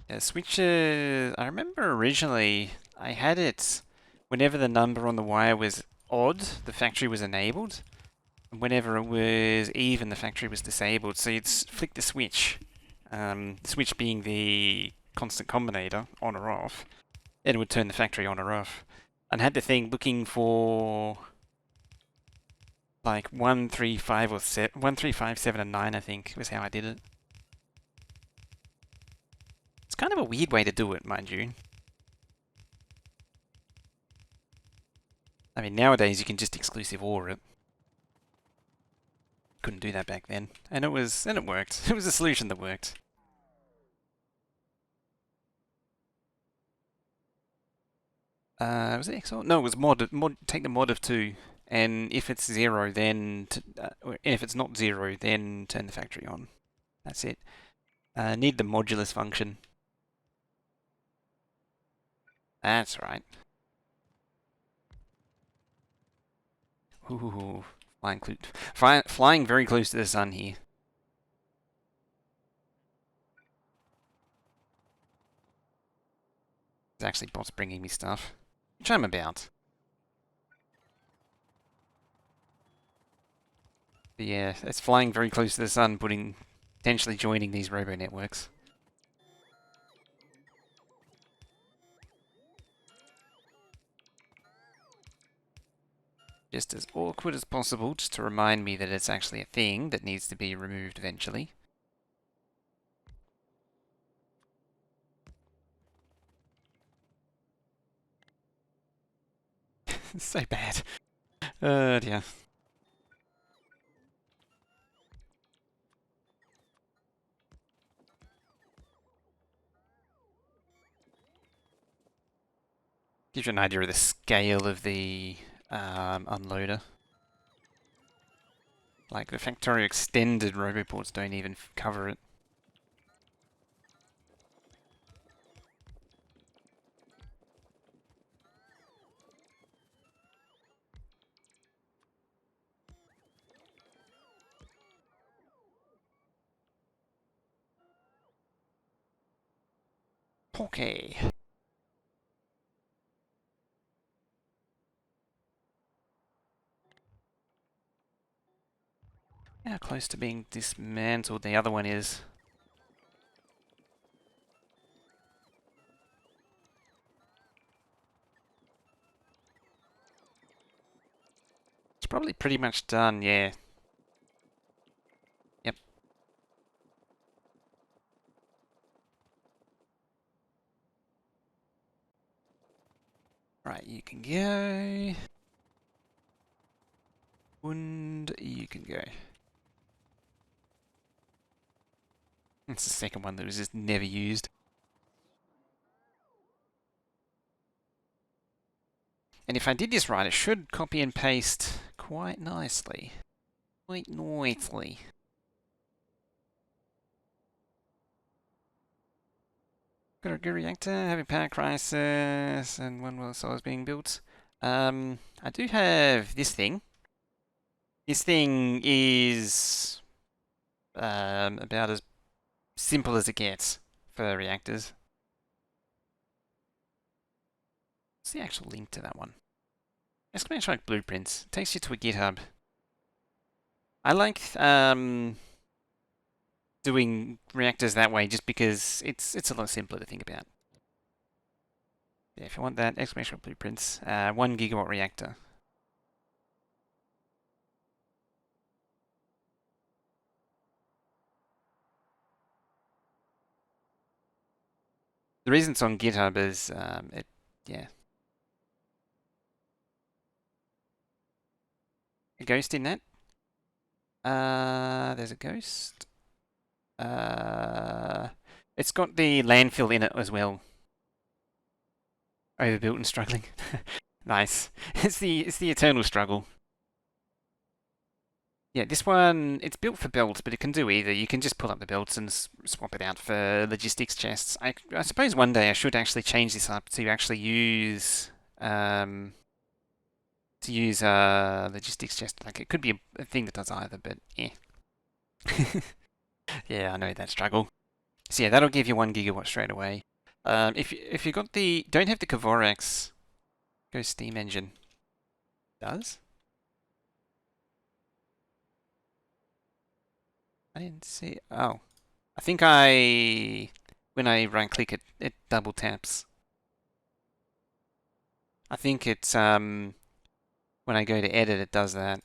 S1: Yeah, switches, I remember originally I had it whenever the number on the wire was odd, the factory was enabled. And whenever it was even, the factory was disabled. So you'd flick the switch, the switch being the constant combinator, on or off, and it would turn the factory on or off. And I had the thing looking for like 1, 3, 5 or 7, 1, 3, 5, 7 and 9, I think was how I did it. kind of a weird way to do it, mind you. I mean, nowadays you can just exclusive OR it. Couldn't do that back then, and it worked. It was a solution that worked. Was it XOR? No, it was mod. Take the mod of 2, and if it's 0, then if it's not 0, then turn the factory on. That's it. Need the modulus function. That's right. Ooh, flying very close to the sun here. It's actually bots bringing me stuff, which I'm about. But yeah, it's flying very close to the sun, potentially joining these robo networks. Just as awkward as possible, just to remind me that it's actually a thing that needs to be removed eventually. So bad. Dear. Gives you an idea of the scale of the unloader. Like, the Factorio extended roboports don't even cover it. Okay. How close to being dismantled the other one is. It's probably pretty much done, yeah. Yep. Right, you can go. And you can go. It's the second one that was just never used. And if I did this right, it should copy and paste quite nicely. Quite nicely. Got a good reactor, having power crisis, and one well solar is being built. I do have this thing. This thing is about as simple as it gets for reactors. What's the actual link to that one? Exclamation mark blueprints. It takes you to a GitHub. I like doing reactors that way just because it's a lot simpler to think about. Yeah, if you want that, exclamation mark blueprints. 1 gigawatt reactor. The reason it's on GitHub is yeah. A ghost in that? There's a ghost. It's got the landfill in it as well. Overbuilt and struggling. Nice. It's the eternal struggle. Yeah, this one, it's built for belts, but it can do either. You can just pull up the belts and swap it out for logistics chests. I suppose one day I should actually change this up to actually use logistics chest. Like, it could be a thing that does either, but yeah. Yeah, I know that struggle. So yeah, that'll give you 1 gigawatt straight away. If you got don't have the Kavorax, go steam engine. Does? I didn't see. Oh, I think when I right click it, it double taps. I think it's when I go to edit, it does that.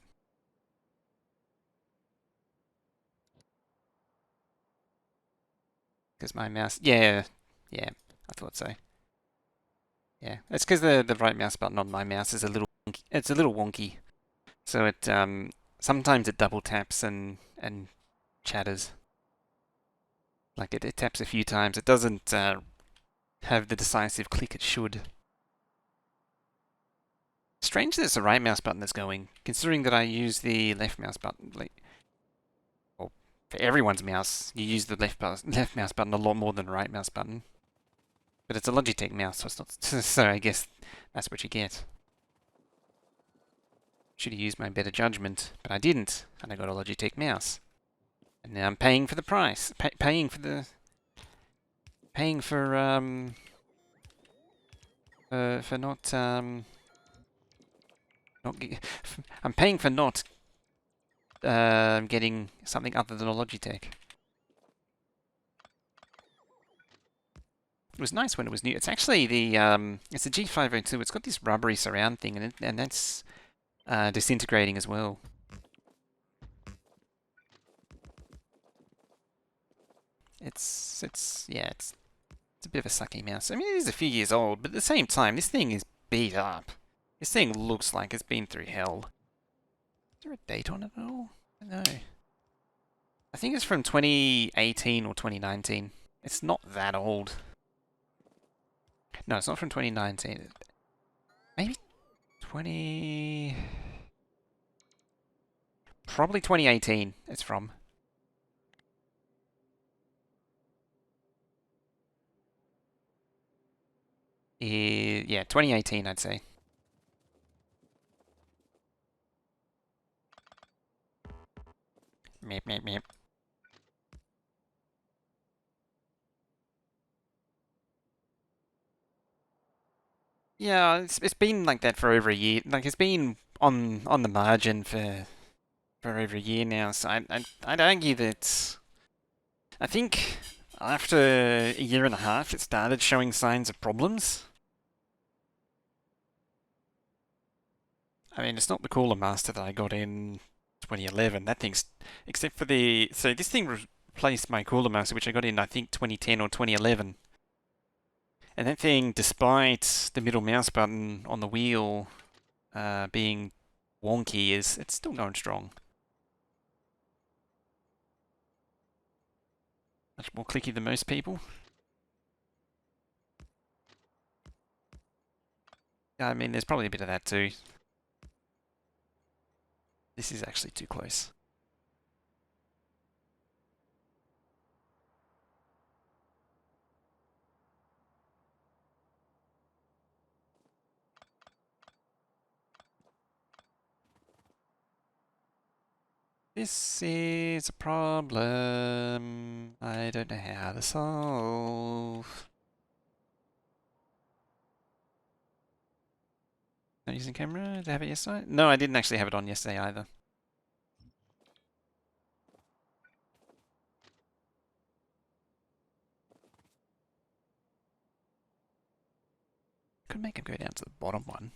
S1: Because my mouse, yeah, Yeah, I thought so. Yeah, it's because the right mouse button on my mouse is a little wonky. It's a little wonky, so it sometimes it double taps and chatters. Like it taps a few times. It doesn't have the decisive click it should. Strange that it's the right mouse button that's going, considering that I use the left mouse button. Like, well, for everyone's mouse, you use the left mouse button a lot more than the right mouse button. But it's a Logitech mouse, so it's not. So I guess that's what you get. Should have used my better judgment, but I didn't, and I got a Logitech mouse. And now I'm paying for the price, paying for the, paying for not not. I'm paying for not getting something other than a Logitech. It was nice when it was new. It's actually the it's a G502. It's got this rubbery surround thing, and that's disintegrating as well. It's a bit of a sucky mouse. I mean, it is a few years old, but at the same time, this thing is beat up. This thing looks like it's been through hell. Is there a date on it at all? I don't know. I think it's from 2018 or 2019. It's not that old. No, it's not from 2019. Maybe 20... Probably 2018 it's from. Yeah, 2018 I'd say. Meep, meep, meep. Yeah, it's been like that for over a year. Like it's been on the margin for over a year now. So I'd argue that I think after a year and a half, it started showing signs of problems. I mean, it's not the Cooler Master that I got in 2011. That thing's except for the so this thing replaced my Cooler Master, which I got in I think 2010 or 2011. And that thing, despite the middle mouse button on the wheel being wonky, it's still going strong. Much more clicky than most people. I mean, there's probably a bit of that too. This is actually too close. This is a problem I don't know how to solve. Not using camera? Did I have it yesterday? No, I didn't actually have it on yesterday either. Could make him go down to the bottom one.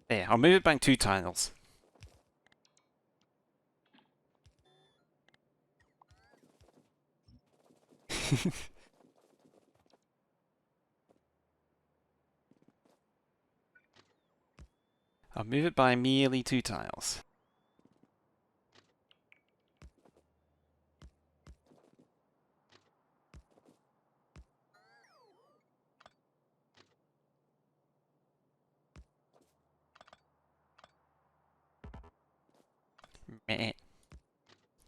S1: There, I'll move it back 2 tiles. I'll move it by merely 2 tiles. Meh.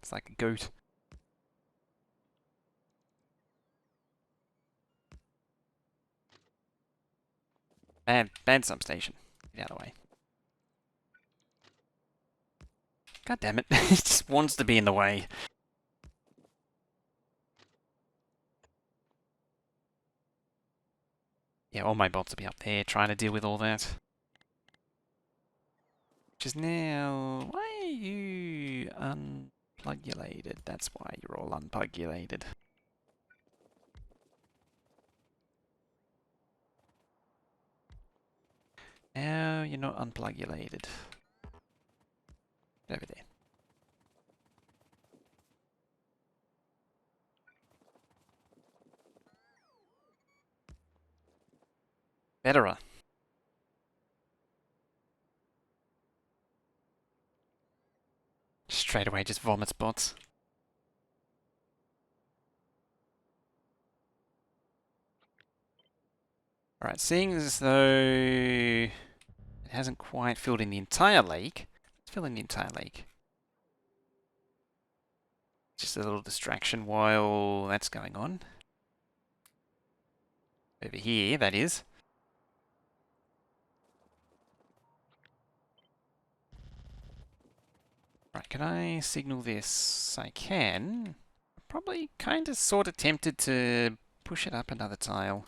S1: It's like a goat. Bad substation. Get out of the way. God damn it. It just wants to be in the way. Yeah, all my bots will be up there trying to deal with all that. Which is now... Why are you unplugulated? That's why you're all unplugulated. Now you're not unplugulated. Over there. Betterer. Straight away just vomit spots. Alright, seeing as though it hasn't quite filled in the entire lake, let's fill in the entire lake. Just a little distraction while that's going on. Over here, that is. Right, can I signal this? I can. Probably kind of sort of tempted to push it up another tile.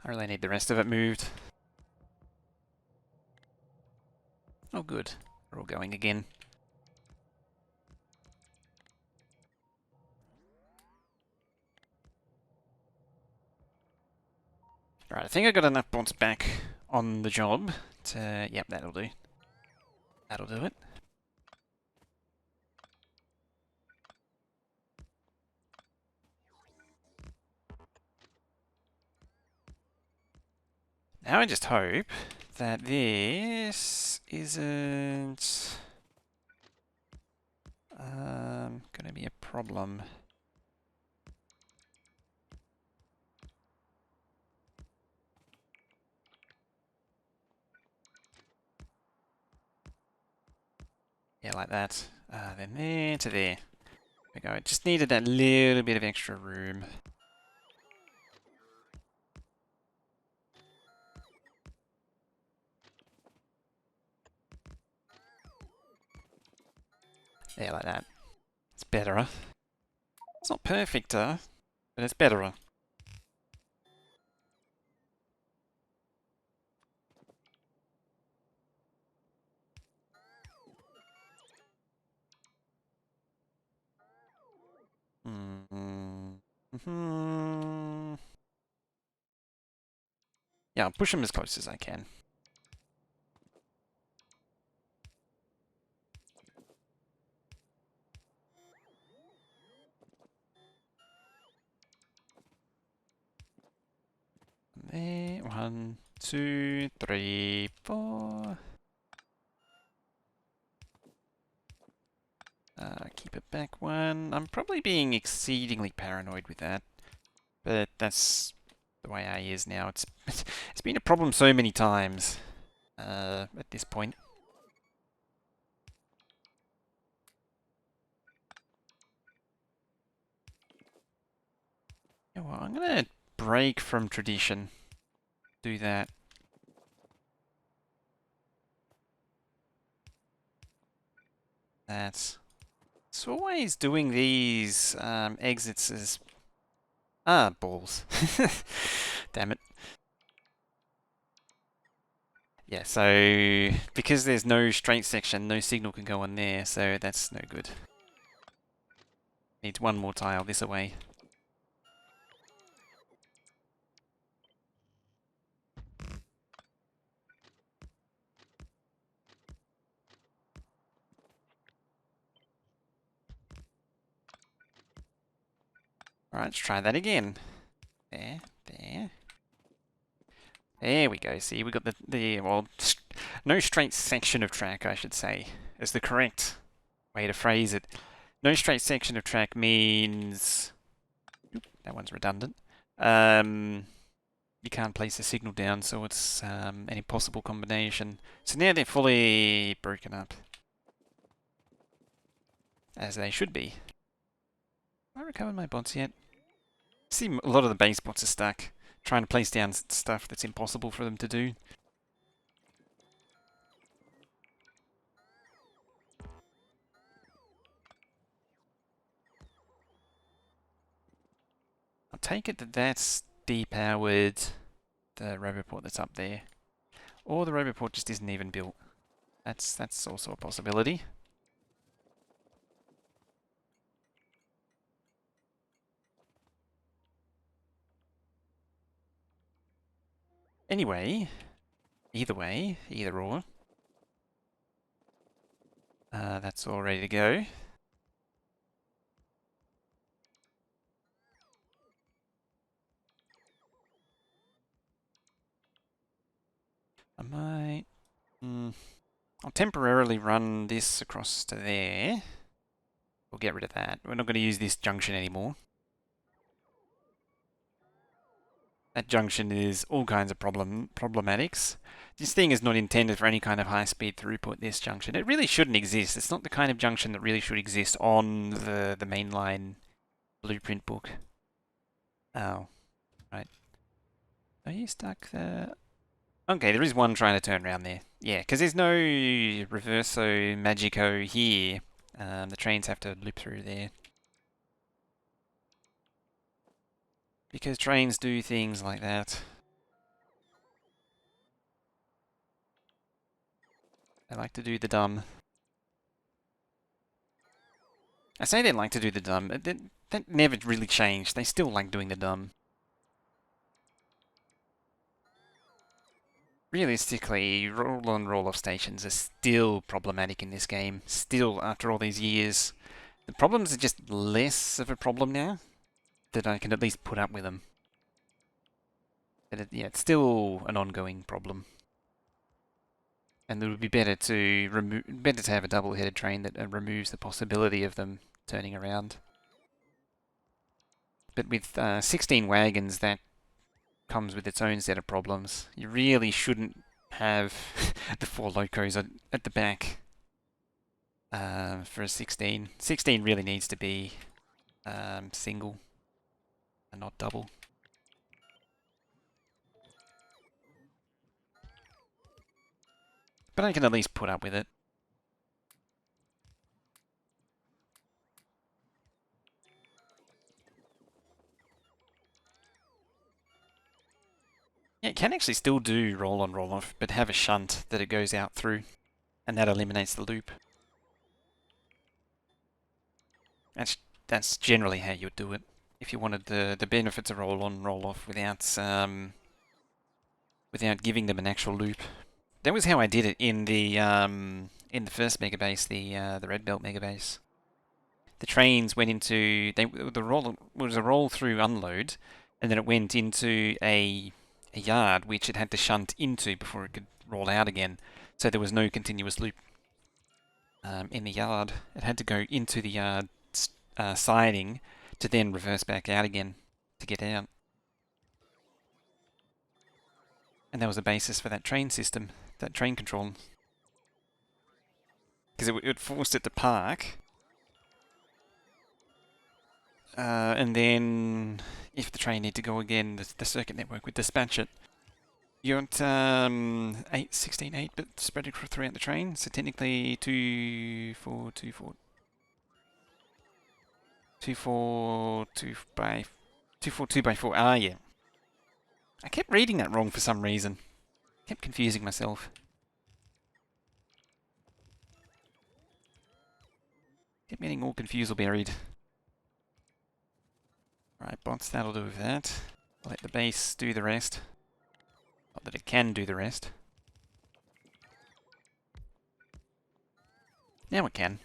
S1: I really need the rest of it moved. Oh good, we're all going again. Right, I think I got enough bots back on the job to... Yep, that'll do. That'll do it. Now I just hope that this isn't going to be a problem. Yeah, like that. Then there to there. There we go. It just needed that little bit of extra room. Yeah, like that. It's better. It's not perfect, but it's better. Yeah, I'll push them as close as I can. There, 1, 2, 3, 4. Keep it back 1. I'm probably being exceedingly paranoid with that, but that's the way AI is now. It's been a problem so many times at this point. Yeah, well, I'm gonna break from tradition. Do that. That's... It's always doing these exits as... Ah, balls. Damn it. Yeah, so because there's no straight section, no signal can go on there, so that's no good. Needs one more tile this away. Alright, let's try that again. There, there. There we go. See, we got well, no straight section of track, I should say, is the correct way to phrase it. No straight section of track means... Oop, that one's redundant. You can't place a signal down, so it's an impossible combination. So now they're fully broken up. As they should be. Have I recovered my bots yet? See, a lot of the base bots are stuck. Trying to place down stuff that's impossible for them to do. I'll take it that that's depowered the roboport that's up there. Or the roboport just isn't even built. That's also a possibility. Anyway, either way, either or, that's all ready to go. I might... I'll temporarily run this across to there. We'll get rid of that. We're not going to use this junction anymore. That junction is all kinds of problematics. This thing is not intended for any kind of high-speed throughput, this junction. It really shouldn't exist. It's not the kind of junction that really should exist on the mainline blueprint book. Oh, right. Are you stuck there? Okay, there is one trying to turn around there. Yeah, because there's no reverso magico here. The trains have to loop through there. Because trains do things like that. They like to do the dumb. I say they like to do the dumb. That never really changed. They still like doing the dumb. Realistically, roll-on, roll-off stations are still problematic in this game. Still, after all these years. The problems are just less of a problem now. That I can at least put up with them. But yeah, it's still an ongoing problem. And it would be better to have a double-headed train that removes the possibility of them turning around. But with 16 wagons, that comes with its own set of problems. You really shouldn't have the 4 locos at the back for a 16. 16 really needs to be single and not double. But I can at least put up with it. Yeah, it can actually still do roll on, roll off, but have a shunt that it goes out through, and that eliminates the loop. That's generally how you would do it if you wanted the benefits of roll on, roll off without without giving them an actual loop. That was how I did it in the first Megabase, the Red Belt Megabase. The trains went into the roll was a roll through unload, and then it went into a yard which it had to shunt into before it could roll out again. So there was no continuous loop in the yard. It had to go into the yard siding to then reverse back out again to get out. And that was the basis for that train system, that train control. Because it forced it to park. And then, if the train needed to go again, the circuit network would dispatch it. You got 16/8-bit spread throughout the train, so technically 2, 4, 2, 4, 2, 4, 2 by 2, 4, 2 by 4. Ah, yeah. I kept reading that wrong for some reason. Kept confusing myself. Kept getting all confused or buried. Right, bots, that'll do with that. I'll let the base do the rest. Not that it can do the rest. Now it can.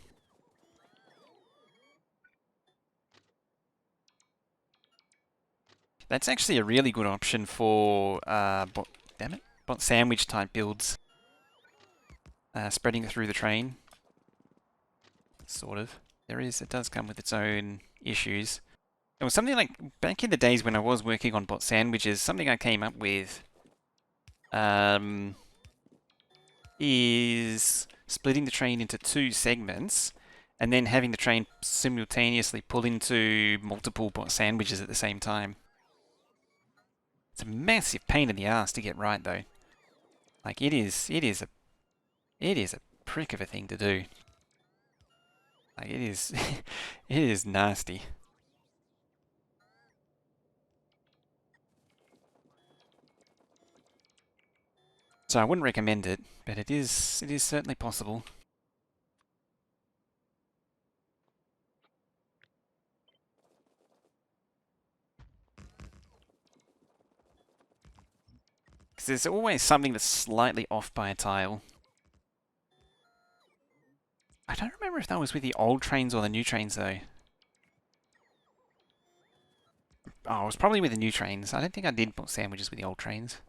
S1: That's actually a really good option for bot sandwich type builds. Spreading through the train. Sort of. It does come with its own issues. It was something like, back in the days when I was working on bot sandwiches, something I came up with is splitting the train into 2 segments and then having the train simultaneously pull into multiple bot sandwiches at the same time. It's a massive pain in the ass to get right, though. Like, it is a prick of a thing to do. Like, it is, it is nasty. So I wouldn't recommend it, but it is certainly possible. Because there's always something that's slightly off by a tile. I don't remember if that was with the old trains or the new trains though. Oh, it was probably with the new trains. I don't think I did put sandwiches with the old trains.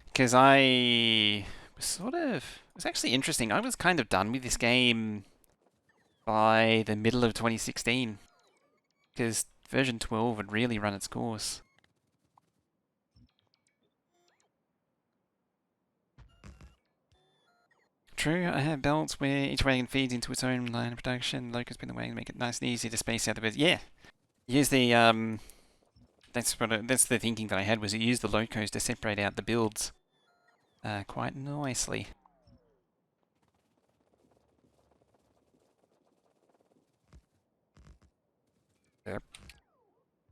S1: Because I was it was actually interesting. I was kind of done with this game by the middle of 2016. Because version 12 had really run its course. True, I have belts where each wagon feeds into its own line of production. Locust spin the wagon, make it nice and easy to space out the bits. Yeah, use the that's the thinking that I had, was it use the locos to separate out the builds quite nicely. Yep.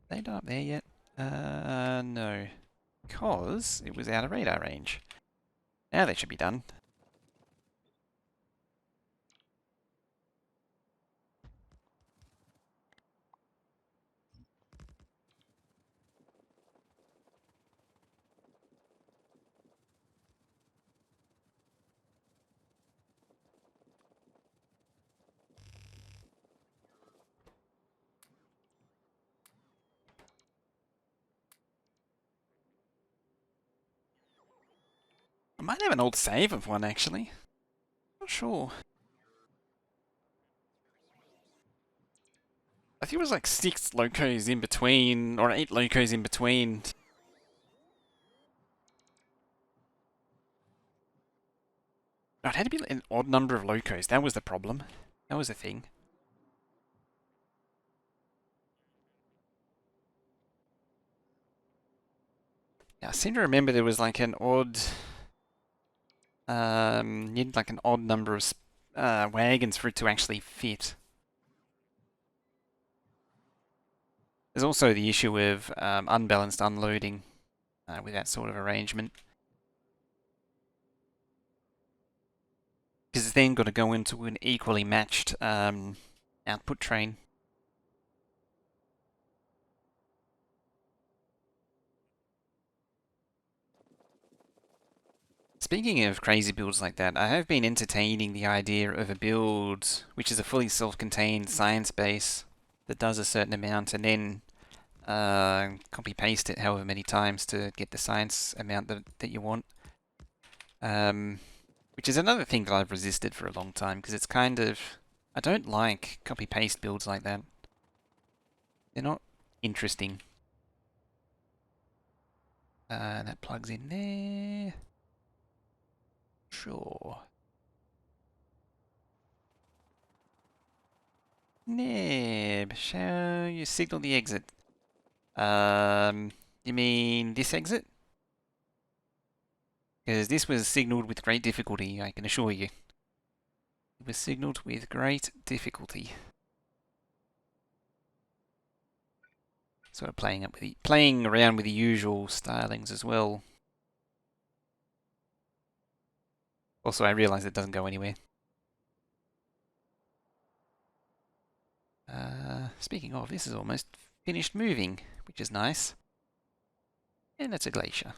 S1: They not up there yet? No, because it was out of radar range. Now they should be done. I might have an old save of one actually. Not sure. I think it was like 6 locos in between, or 8 locos in between. No, it had to be an odd number of locos. That was the problem. That was the thing. Yeah, I seem to remember there was like an odd. You need like an odd number of wagons for it to actually fit. There's also the issue of unbalanced unloading with that sort of arrangement. Because it's then got to go into an equally matched output train. Speaking of crazy builds like that, I have been entertaining the idea of a build which is a fully self-contained science base that does a certain amount, and then copy paste it however many times to get the science amount that you want. Which is another thing that I've resisted for a long time, because it's kind of, I don't like copy paste builds like that. They're not interesting. That plugs in there. Sure. Nib, shall you signal the exit? You mean this exit? Because this was signaled with great difficulty, I can assure you. It was signaled with great difficulty. Sort of playing around with the usual stylings as well. Also, I realise it doesn't go anywhere. Speaking of, this is almost finished moving, which is nice. And that's a glacier.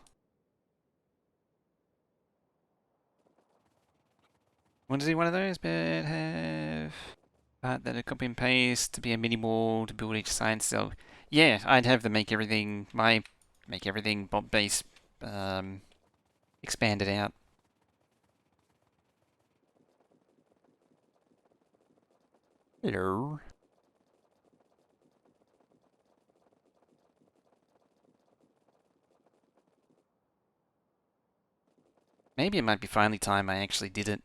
S1: Want to do one of those, but have that a copy and paste to be a mini wall to build each science cell. Yeah, I'd have them make everything Bob base expanded out. Hello. Maybe it might be finally time I actually did it.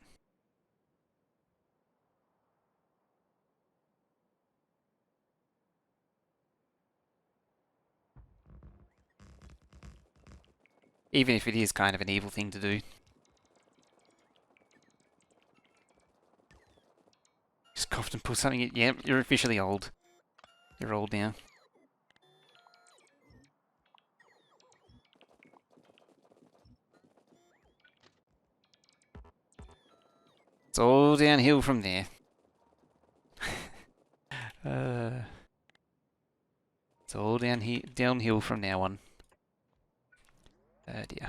S1: Even if it is kind of an evil thing to do. Coughed and pulled something. Yeah, you're officially old. You're old now. It's all downhill from there. It's all downhill from now on. Oh dear.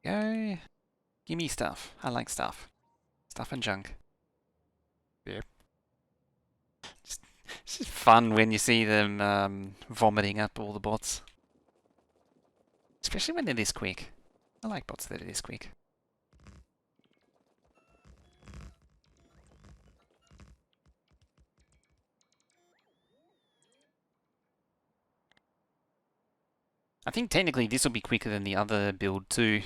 S1: Go. Give me stuff. I like stuff. Stuff and junk. Yeah. It's just fun when you see them vomiting up all the bots. Especially when they're this quick. I like bots that are this quick. I think technically this will be quicker than the other build too.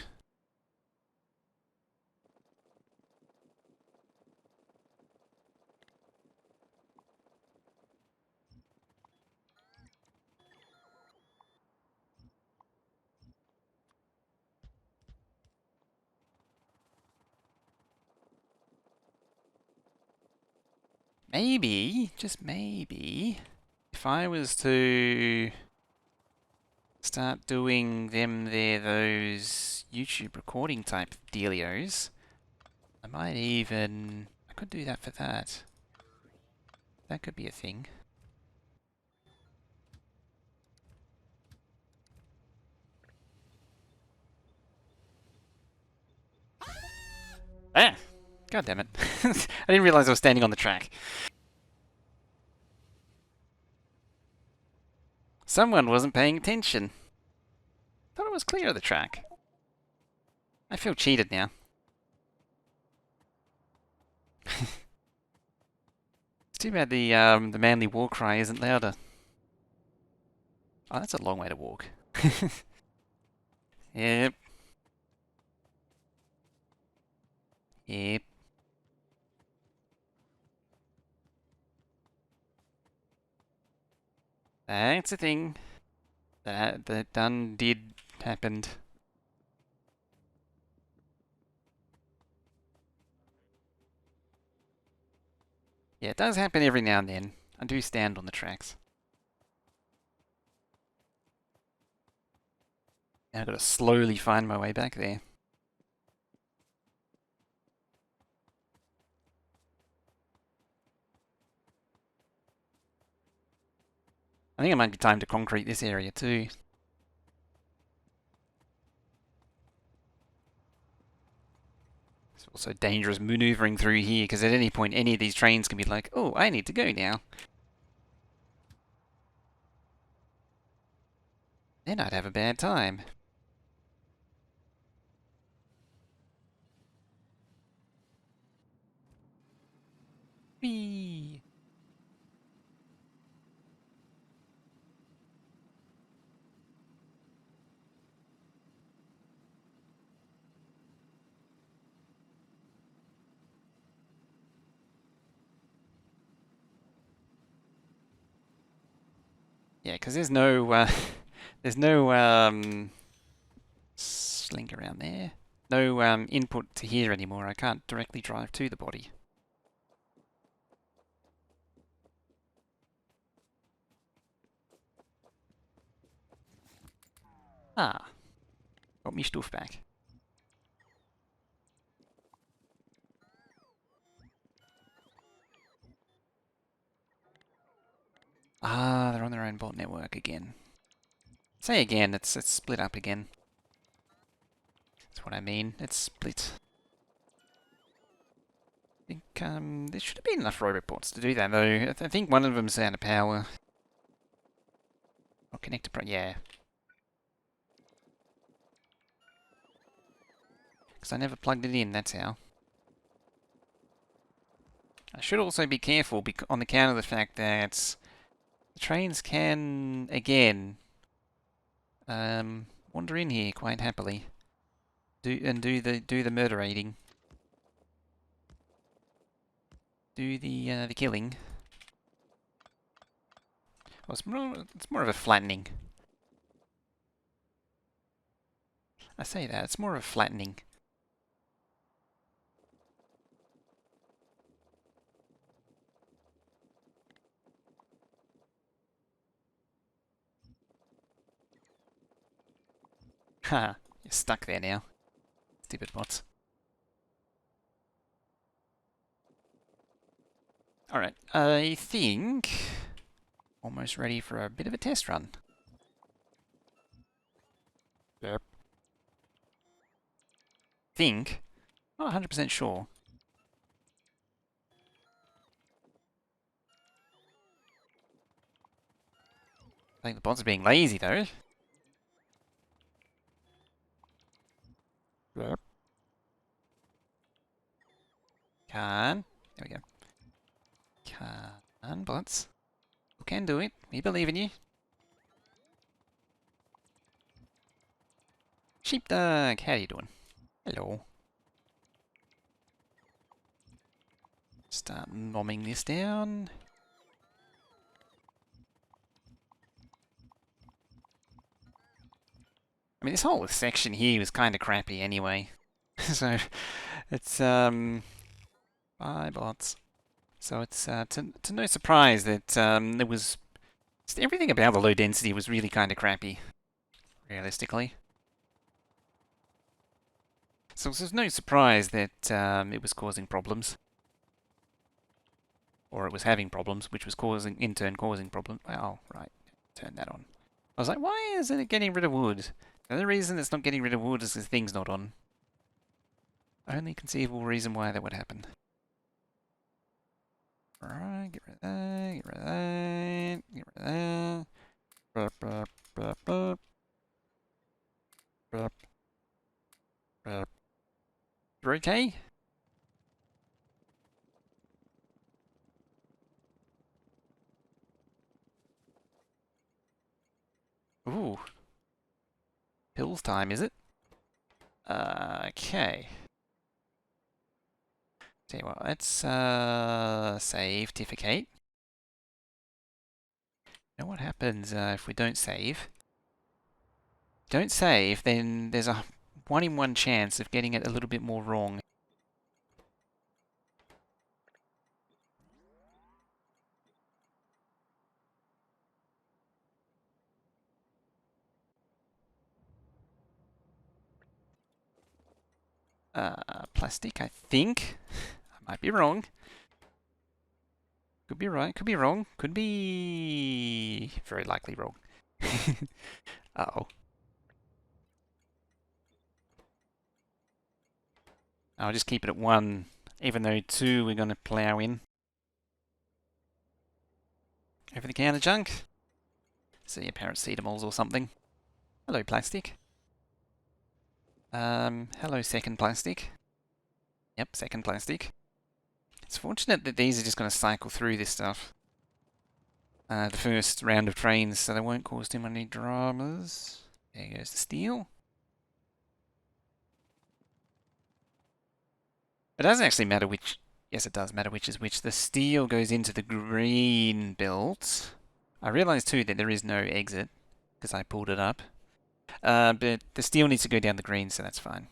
S1: Maybe, just maybe, if I was to start doing those YouTube recording type dealios, I could do that for that. That could be a thing. Ah! God damn it. I didn't realize I was standing on the track. Someone wasn't paying attention. Thought it was clear of the track. I feel cheated now. It's too bad the manly war cry isn't louder. Oh, that's a long way to walk. Yep. Yep. That's a thing. That done did happened. Yeah, it does happen every now and then. I do stand on the tracks. Now I've got to slowly find my way back there. I think it might be time to concrete this area too. It's also dangerous maneuvering through here because at any point any of these trains can be like, oh, I need to go now. Then I'd have a bad time. Whee! Yeah, because there's no slink around there. No input to here anymore. I can't directly drive to the body. Ah, got me stuff back. Ah, they're on their own bot network again. Say again, it's split up again. That's what I mean. It's split. I think there should have been enough robot bots to do that though. I think one of them's out of power. Or connected, yeah. Because I never plugged it in, that's how. I should also be careful on account of the fact that the trains can, again, wander in here quite happily. Do the murderating. Do the killing. Well, it's more of a flattening. I say that, it's more of a flattening. Ha, you're stuck there now. Stupid bots. Alright, I think... almost ready for a bit of a test run. Yep. Think. Not 100% sure. I think the bots are being lazy though. Yep. Can. There we go. Can, bots. You can do it. We believe in you. Sheepdog, how you doing? Hello. Start nomming this down. I mean, this whole section here was kind of crappy anyway. So, it's, bye bots. So it's, to no surprise that, there was... everything about the low density was really kind of crappy, realistically. So there's no surprise that, it was causing problems. Or it was having problems, which was causing, in turn, causing problems. Oh, right. Turn that on. I was like, why isn't it getting rid of wood? The only reason it's not getting rid of wood is the thing's not on. Only conceivable reason why that would happen. Alright, get rid of that, get rid of that, get rid of that. Burp, burp, burp, burp. Burp. Burp. You're okay? Ooh. Pills time, is it? Okay. Tell you what, let's save, tificate. You know what happens if we don't save? Don't save, then there's a 1 in 1 chance of getting it a little bit more wrong. Plastic, I think. I might be wrong. Could be right, could be wrong, could be very likely wrong. Uh-oh. I'll just keep it at 1, even though 2 we're going to plough in. Over the counter junk. See, paracetamols or something. Hello, plastic. Hello, second plastic. Yep, second plastic. It's fortunate that these are just going to cycle through this stuff. The first round of trains, so they won't cause too many dramas. There goes the steel. It doesn't actually matter which... Yes, it does matter which is which. The steel goes into the green belt. I realise too that there is no exit, because I pulled it up. But the steel needs to go down the green, so that's fine.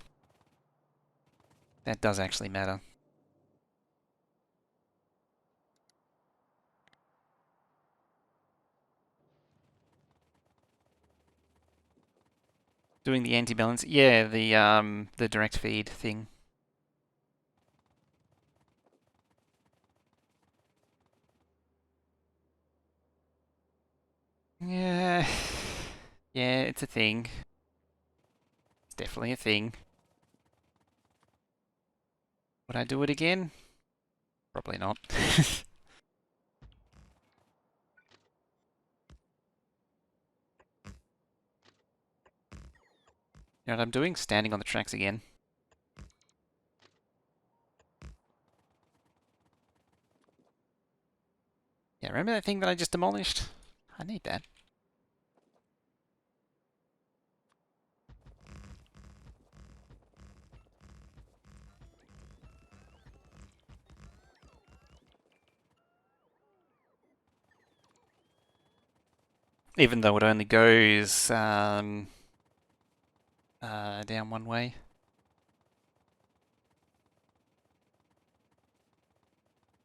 S1: That does actually matter. Doing the anti-balance? Yeah, the direct feed thing. Yeah. Yeah, it's a thing. It's definitely a thing. Would I do it again? Probably not. You know what I'm doing? Standing on the tracks again. Yeah, remember that thing that I just demolished? I need that. Even though it only goes down one way.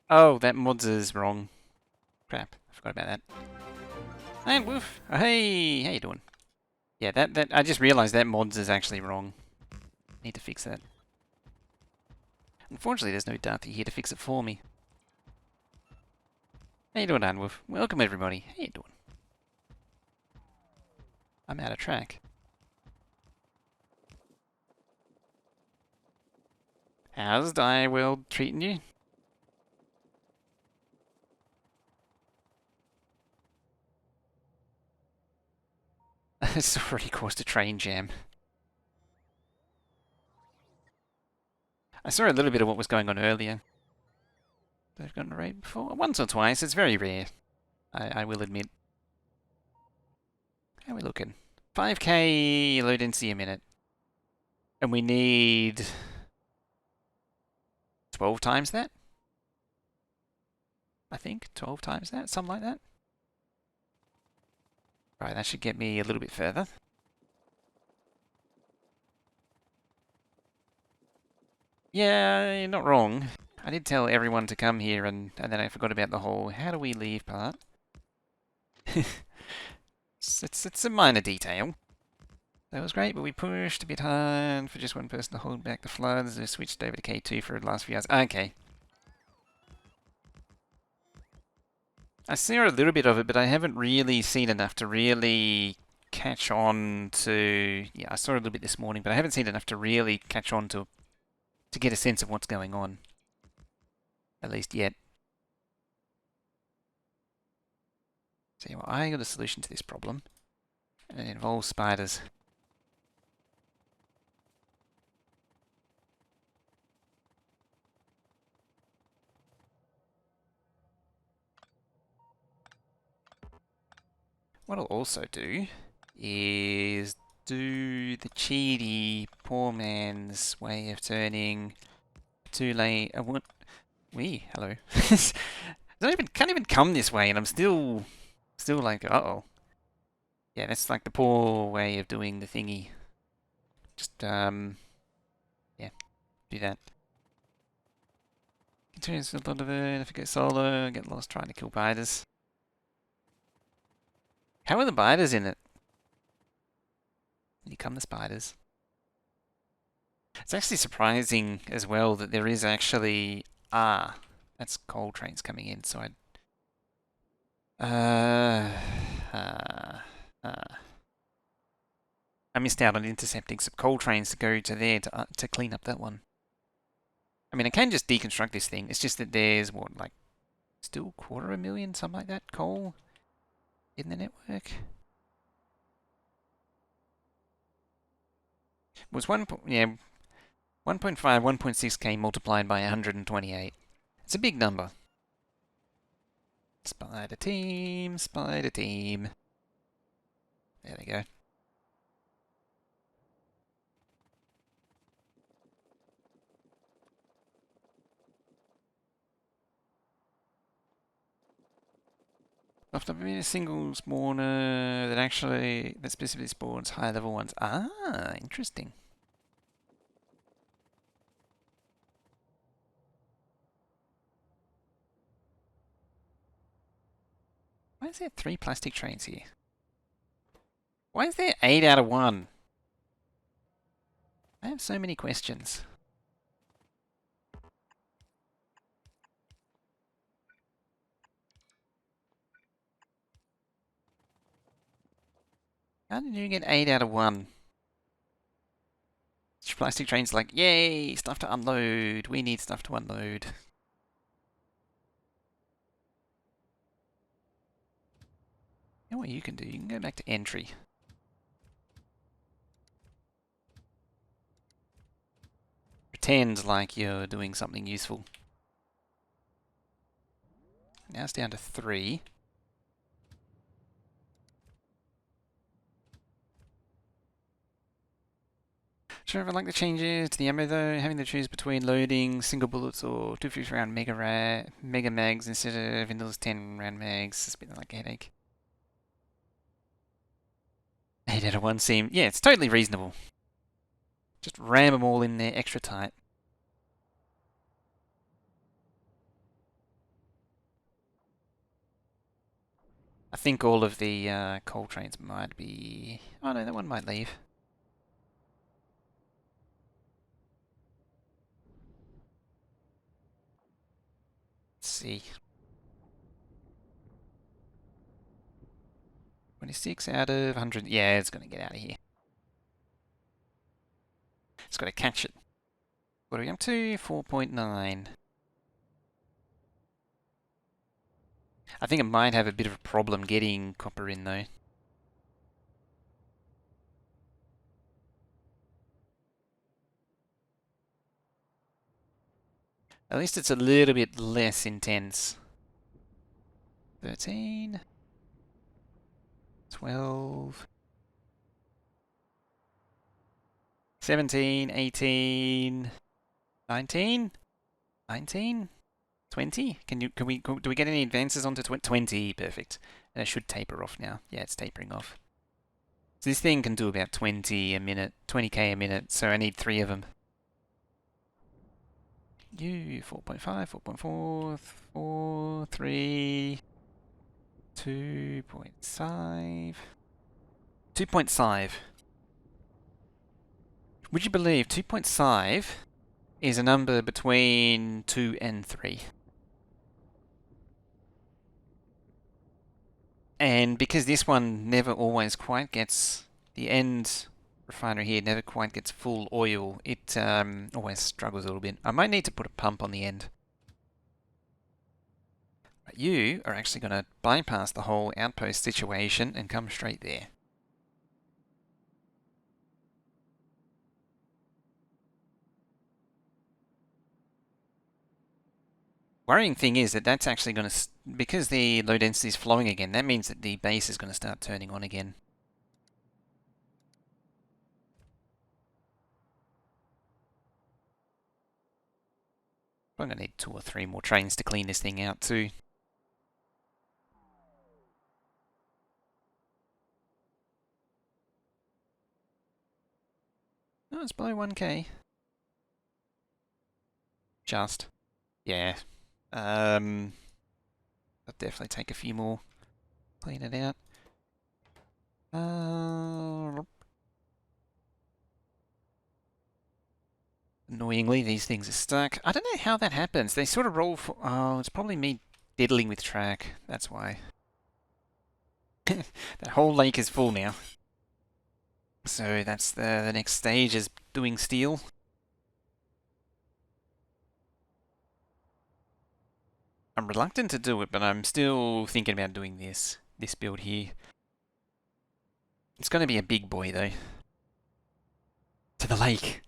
S1: Oh, that mods is wrong. Crap, I forgot about that. And woof! Oh, hey, how you doing? Yeah, that I just realised that mods is actually wrong. Need to fix that. Unfortunately, there's no Darthy here to fix it for me. How you doing, Anwolf? Welcome, everybody. How you doing? I'm out of track. How's Die World treating you? It's already caused a train jam. I saw a little bit of what was going on earlier. They've gotten a raid before? Once or twice. It's very rare. I will admit. How are we looking? 5k low density a minute. And we need 12 times that? I think 12 times that, something like that. Right, that should get me a little bit further. Yeah, you're not wrong. I did tell everyone to come here, and then I forgot about the whole how do we leave part. It's a minor detail. That was great, but we pushed a bit hard for just one person to hold back the floods. I switched over to K2 for the last few hours. Okay. I saw a little bit of it, but I haven't really seen enough to really catch on to... Yeah, I saw a little bit this morning, but I haven't seen enough to really catch on to get a sense of what's going on. At least yet. So well, I got a solution to this problem. And it involves spiders. What I'll also do is do the cheaty poor man's way of turning too late. I want. Hello. Can't even come this way, and I'm still like, uh-oh. Yeah, that's like the poor way of doing the thingy. Just yeah, do that. Continues a lot of it. If I go solo, get lost trying to kill biters. How are the biters in it? Here come the spiders. It's actually surprising as well that there is actually... Ah, that's coal trains coming in, so I missed out on intercepting some coal trains to go to there to clean up that one. I mean, I can just deconstruct this thing. It's just that there's, what, like, still 250,000, something like that, coal in the network. It was 1.5, 1.6k multiplied by 128. It's a big number. Spider team, spider team. There we go. Off the a single spawner that specifically spawns high level ones. Ah, interesting. Why is there 3 plastic trains here? Why is there 8 out of 1? I have so many questions. How did you get 8 out of 1? Plastic trains like, yay, stuff to unload. We need stuff to unload. You know what you can do? You can go back to entry. Pretend like you're doing something useful. Now it's down to 3. Sure, I like the changes to the ammo though. Having to choose between loading single bullets or 250 round mega mags instead of Vanilla's 10 round mags. It's a bit like a headache. 8 out of 1 seem... Yeah, it's totally reasonable. Just ram them all in there extra tight. I think all of the coal trains might be... Oh no, that one might leave. Let's see. 26 out of 100. Yeah, it's going to get out of here. It's got to catch it. What are we up to? 4.9. I think it might have a bit of a problem getting copper in though. At least it's a little bit less intense. 13, 12, 17, 18, 19, 19, 20. Do we get any advances onto 20? Perfect. And it should taper off now. Yeah, it's tapering off. So this thing can do about 20 a minute, 20k a minute, so I need 3 of them. 4.5, 4.4, 4, 3, 2.5. 2.5. Would you believe 2.5 is a number between 2 and 3? And because this one never always quite gets, the end refinery here never quite gets full oil, it always struggles a little bit. I might need to put a pump on the end. But you are actually going to bypass the whole outpost situation and come straight there. Worrying thing is that that's actually going to, because the low density is flowing again, that means that the base is going to start turning on again. I'm going to need 2 or 3 more trains to clean this thing out too. Oh, it's below 1k. Just. Yeah. I'll definitely take a few more. Clean it out. Annoyingly, these things are stuck. I don't know how that happens. They sort of roll for... Oh, it's probably me diddling with track. That's why. That whole lake is full now. So that's the next stage is doing steel. I'm reluctant to do it, but I'm still thinking about doing this build here. It's going to be a big boy though. To the lake.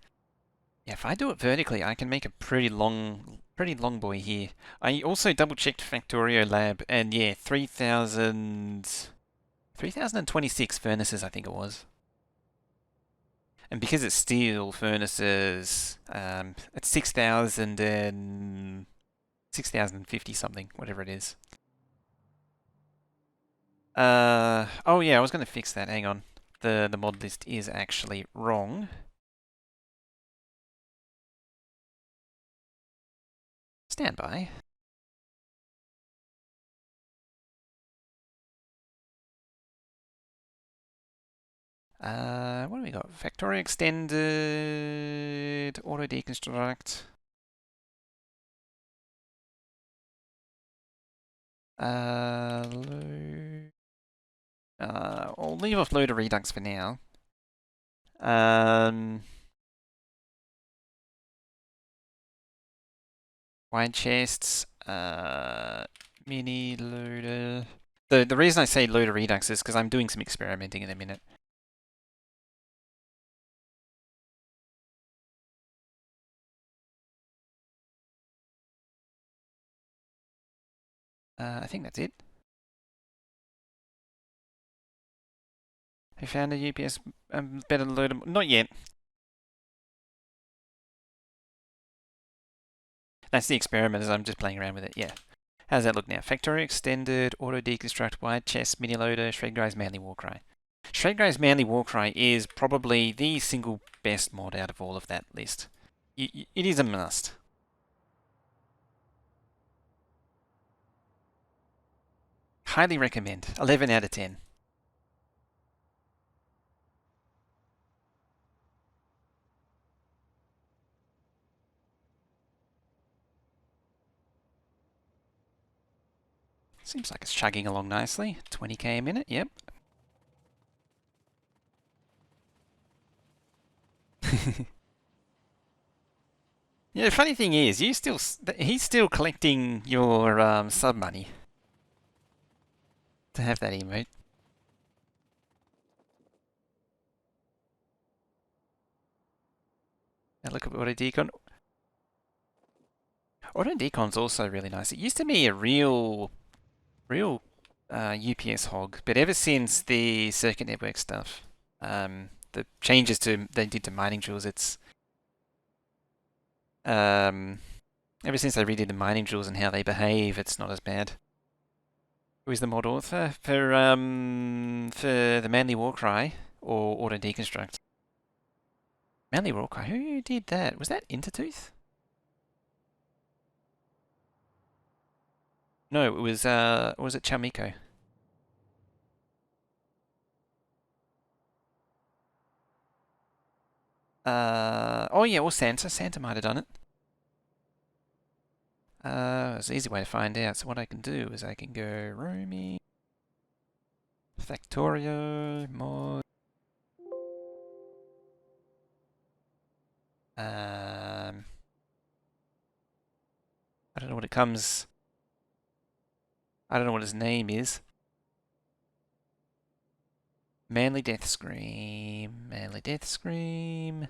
S1: Yeah, if I do it vertically, I can make a pretty long boy here. I also double checked Factorio Lab, and yeah, 3,026 furnaces, I think it was. And because it's steel furnaces, it's 6,050 something, whatever it is. Oh yeah, I was going to fix that. Hang on. The mod list is actually wrong. Stand by. What do we got? Factorio extended, auto deconstruct. I'll leave off loader redux for now. Wide chests, mini loader. The reason I say loader redux is because I'm doing some experimenting in a minute. I think that's it. I found a UPS better loader. Not yet. That's the experiment, as I'm just playing around with it. Yeah. How does that look now? Factorio extended, auto deconstruct, wide chest, mini loader, shred guy's manly warcry. Shred guy's manly warcry is probably the single best mod out of all of that list. It is a must. Highly recommend. 11 out of 10. Seems like it's chugging along nicely. 20k a minute, yep. Yeah, the funny thing is, he's still collecting your sub money to have that emote. Now look at Auto Decon. Auto Decon's also really nice. It used to be a real UPS hog, but ever since the circuit network stuff, the changes they did to mining jewels, it's ever since they redid the mining jewels and how they behave, it's not as bad. Who is the mod author for the Manly Warcry or Auto Deconstruct? Manly Warcry. Who did that? Was that Intertooth? No, it was or was it Chalmico? Oh yeah, or Santa. Santa might have done it. It's an easy way to find out. So what I can do is I can go roaming, Factorio, mod. I don't know what it comes. I don't know what his name is. Manly Death Scream. Manly Death Scream.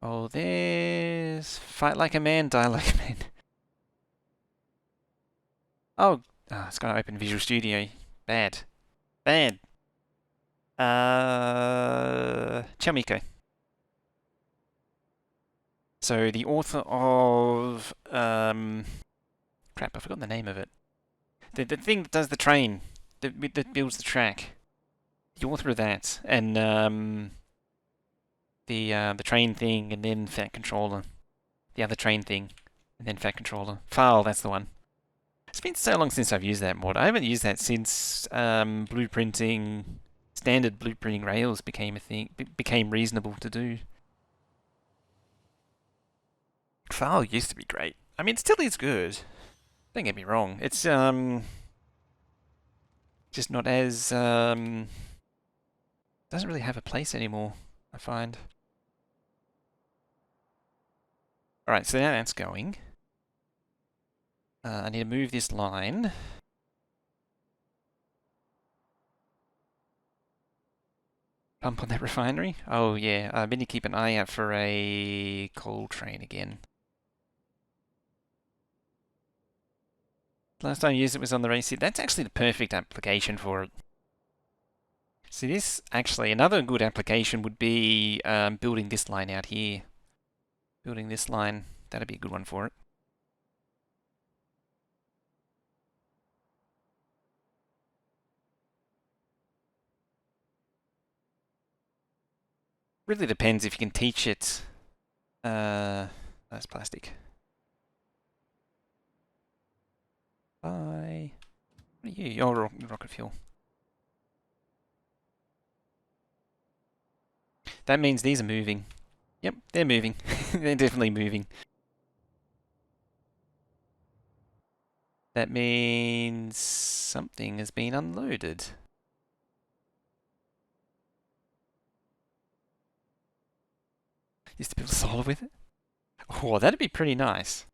S1: Oh, there's Fight Like a Man, Die Like a Man. Oh, it's got to open Visual Studio. Bad. Bad. Chalmico. So the author of crap, I've forgotten the name of it. The thing that does the train, that builds the track. The author of that, and the train thing, and then Fat Controller. The other train thing, and then Fat Controller. File, that's the one. It's been so long since I've used that mod. I haven't used that since blueprinting, standard blueprinting rails became a thing, became reasonable to do. File used to be great. I mean, it still is good. Don't get me wrong. It's just not as doesn't really have a place anymore, I find. Alright, so now that's going. I need to move this line. Pump on that refinery? Oh yeah, I need to keep an eye out for a coal train again. Last time I used it was on the race. That's actually the perfect application for it. See this, actually, another good application would be building this line out here. Building this line, that'd be a good one for it. Really depends if you can teach it. That's plastic. Bye. What are you? Oh, rocket fuel. That means these are moving. Yep, they're moving. They're definitely moving. That means something has been unloaded. Used to build solar with it? Oh, that'd be pretty nice.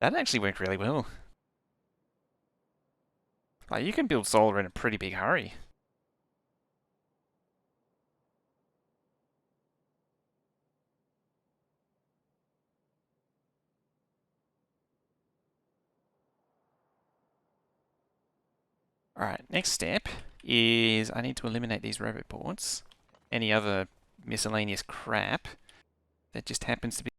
S1: That'd actually work really well. Like, you can build solar in a pretty big hurry. Alright, next step is I need to eliminate these robot ports. Any other miscellaneous crap that just happens to be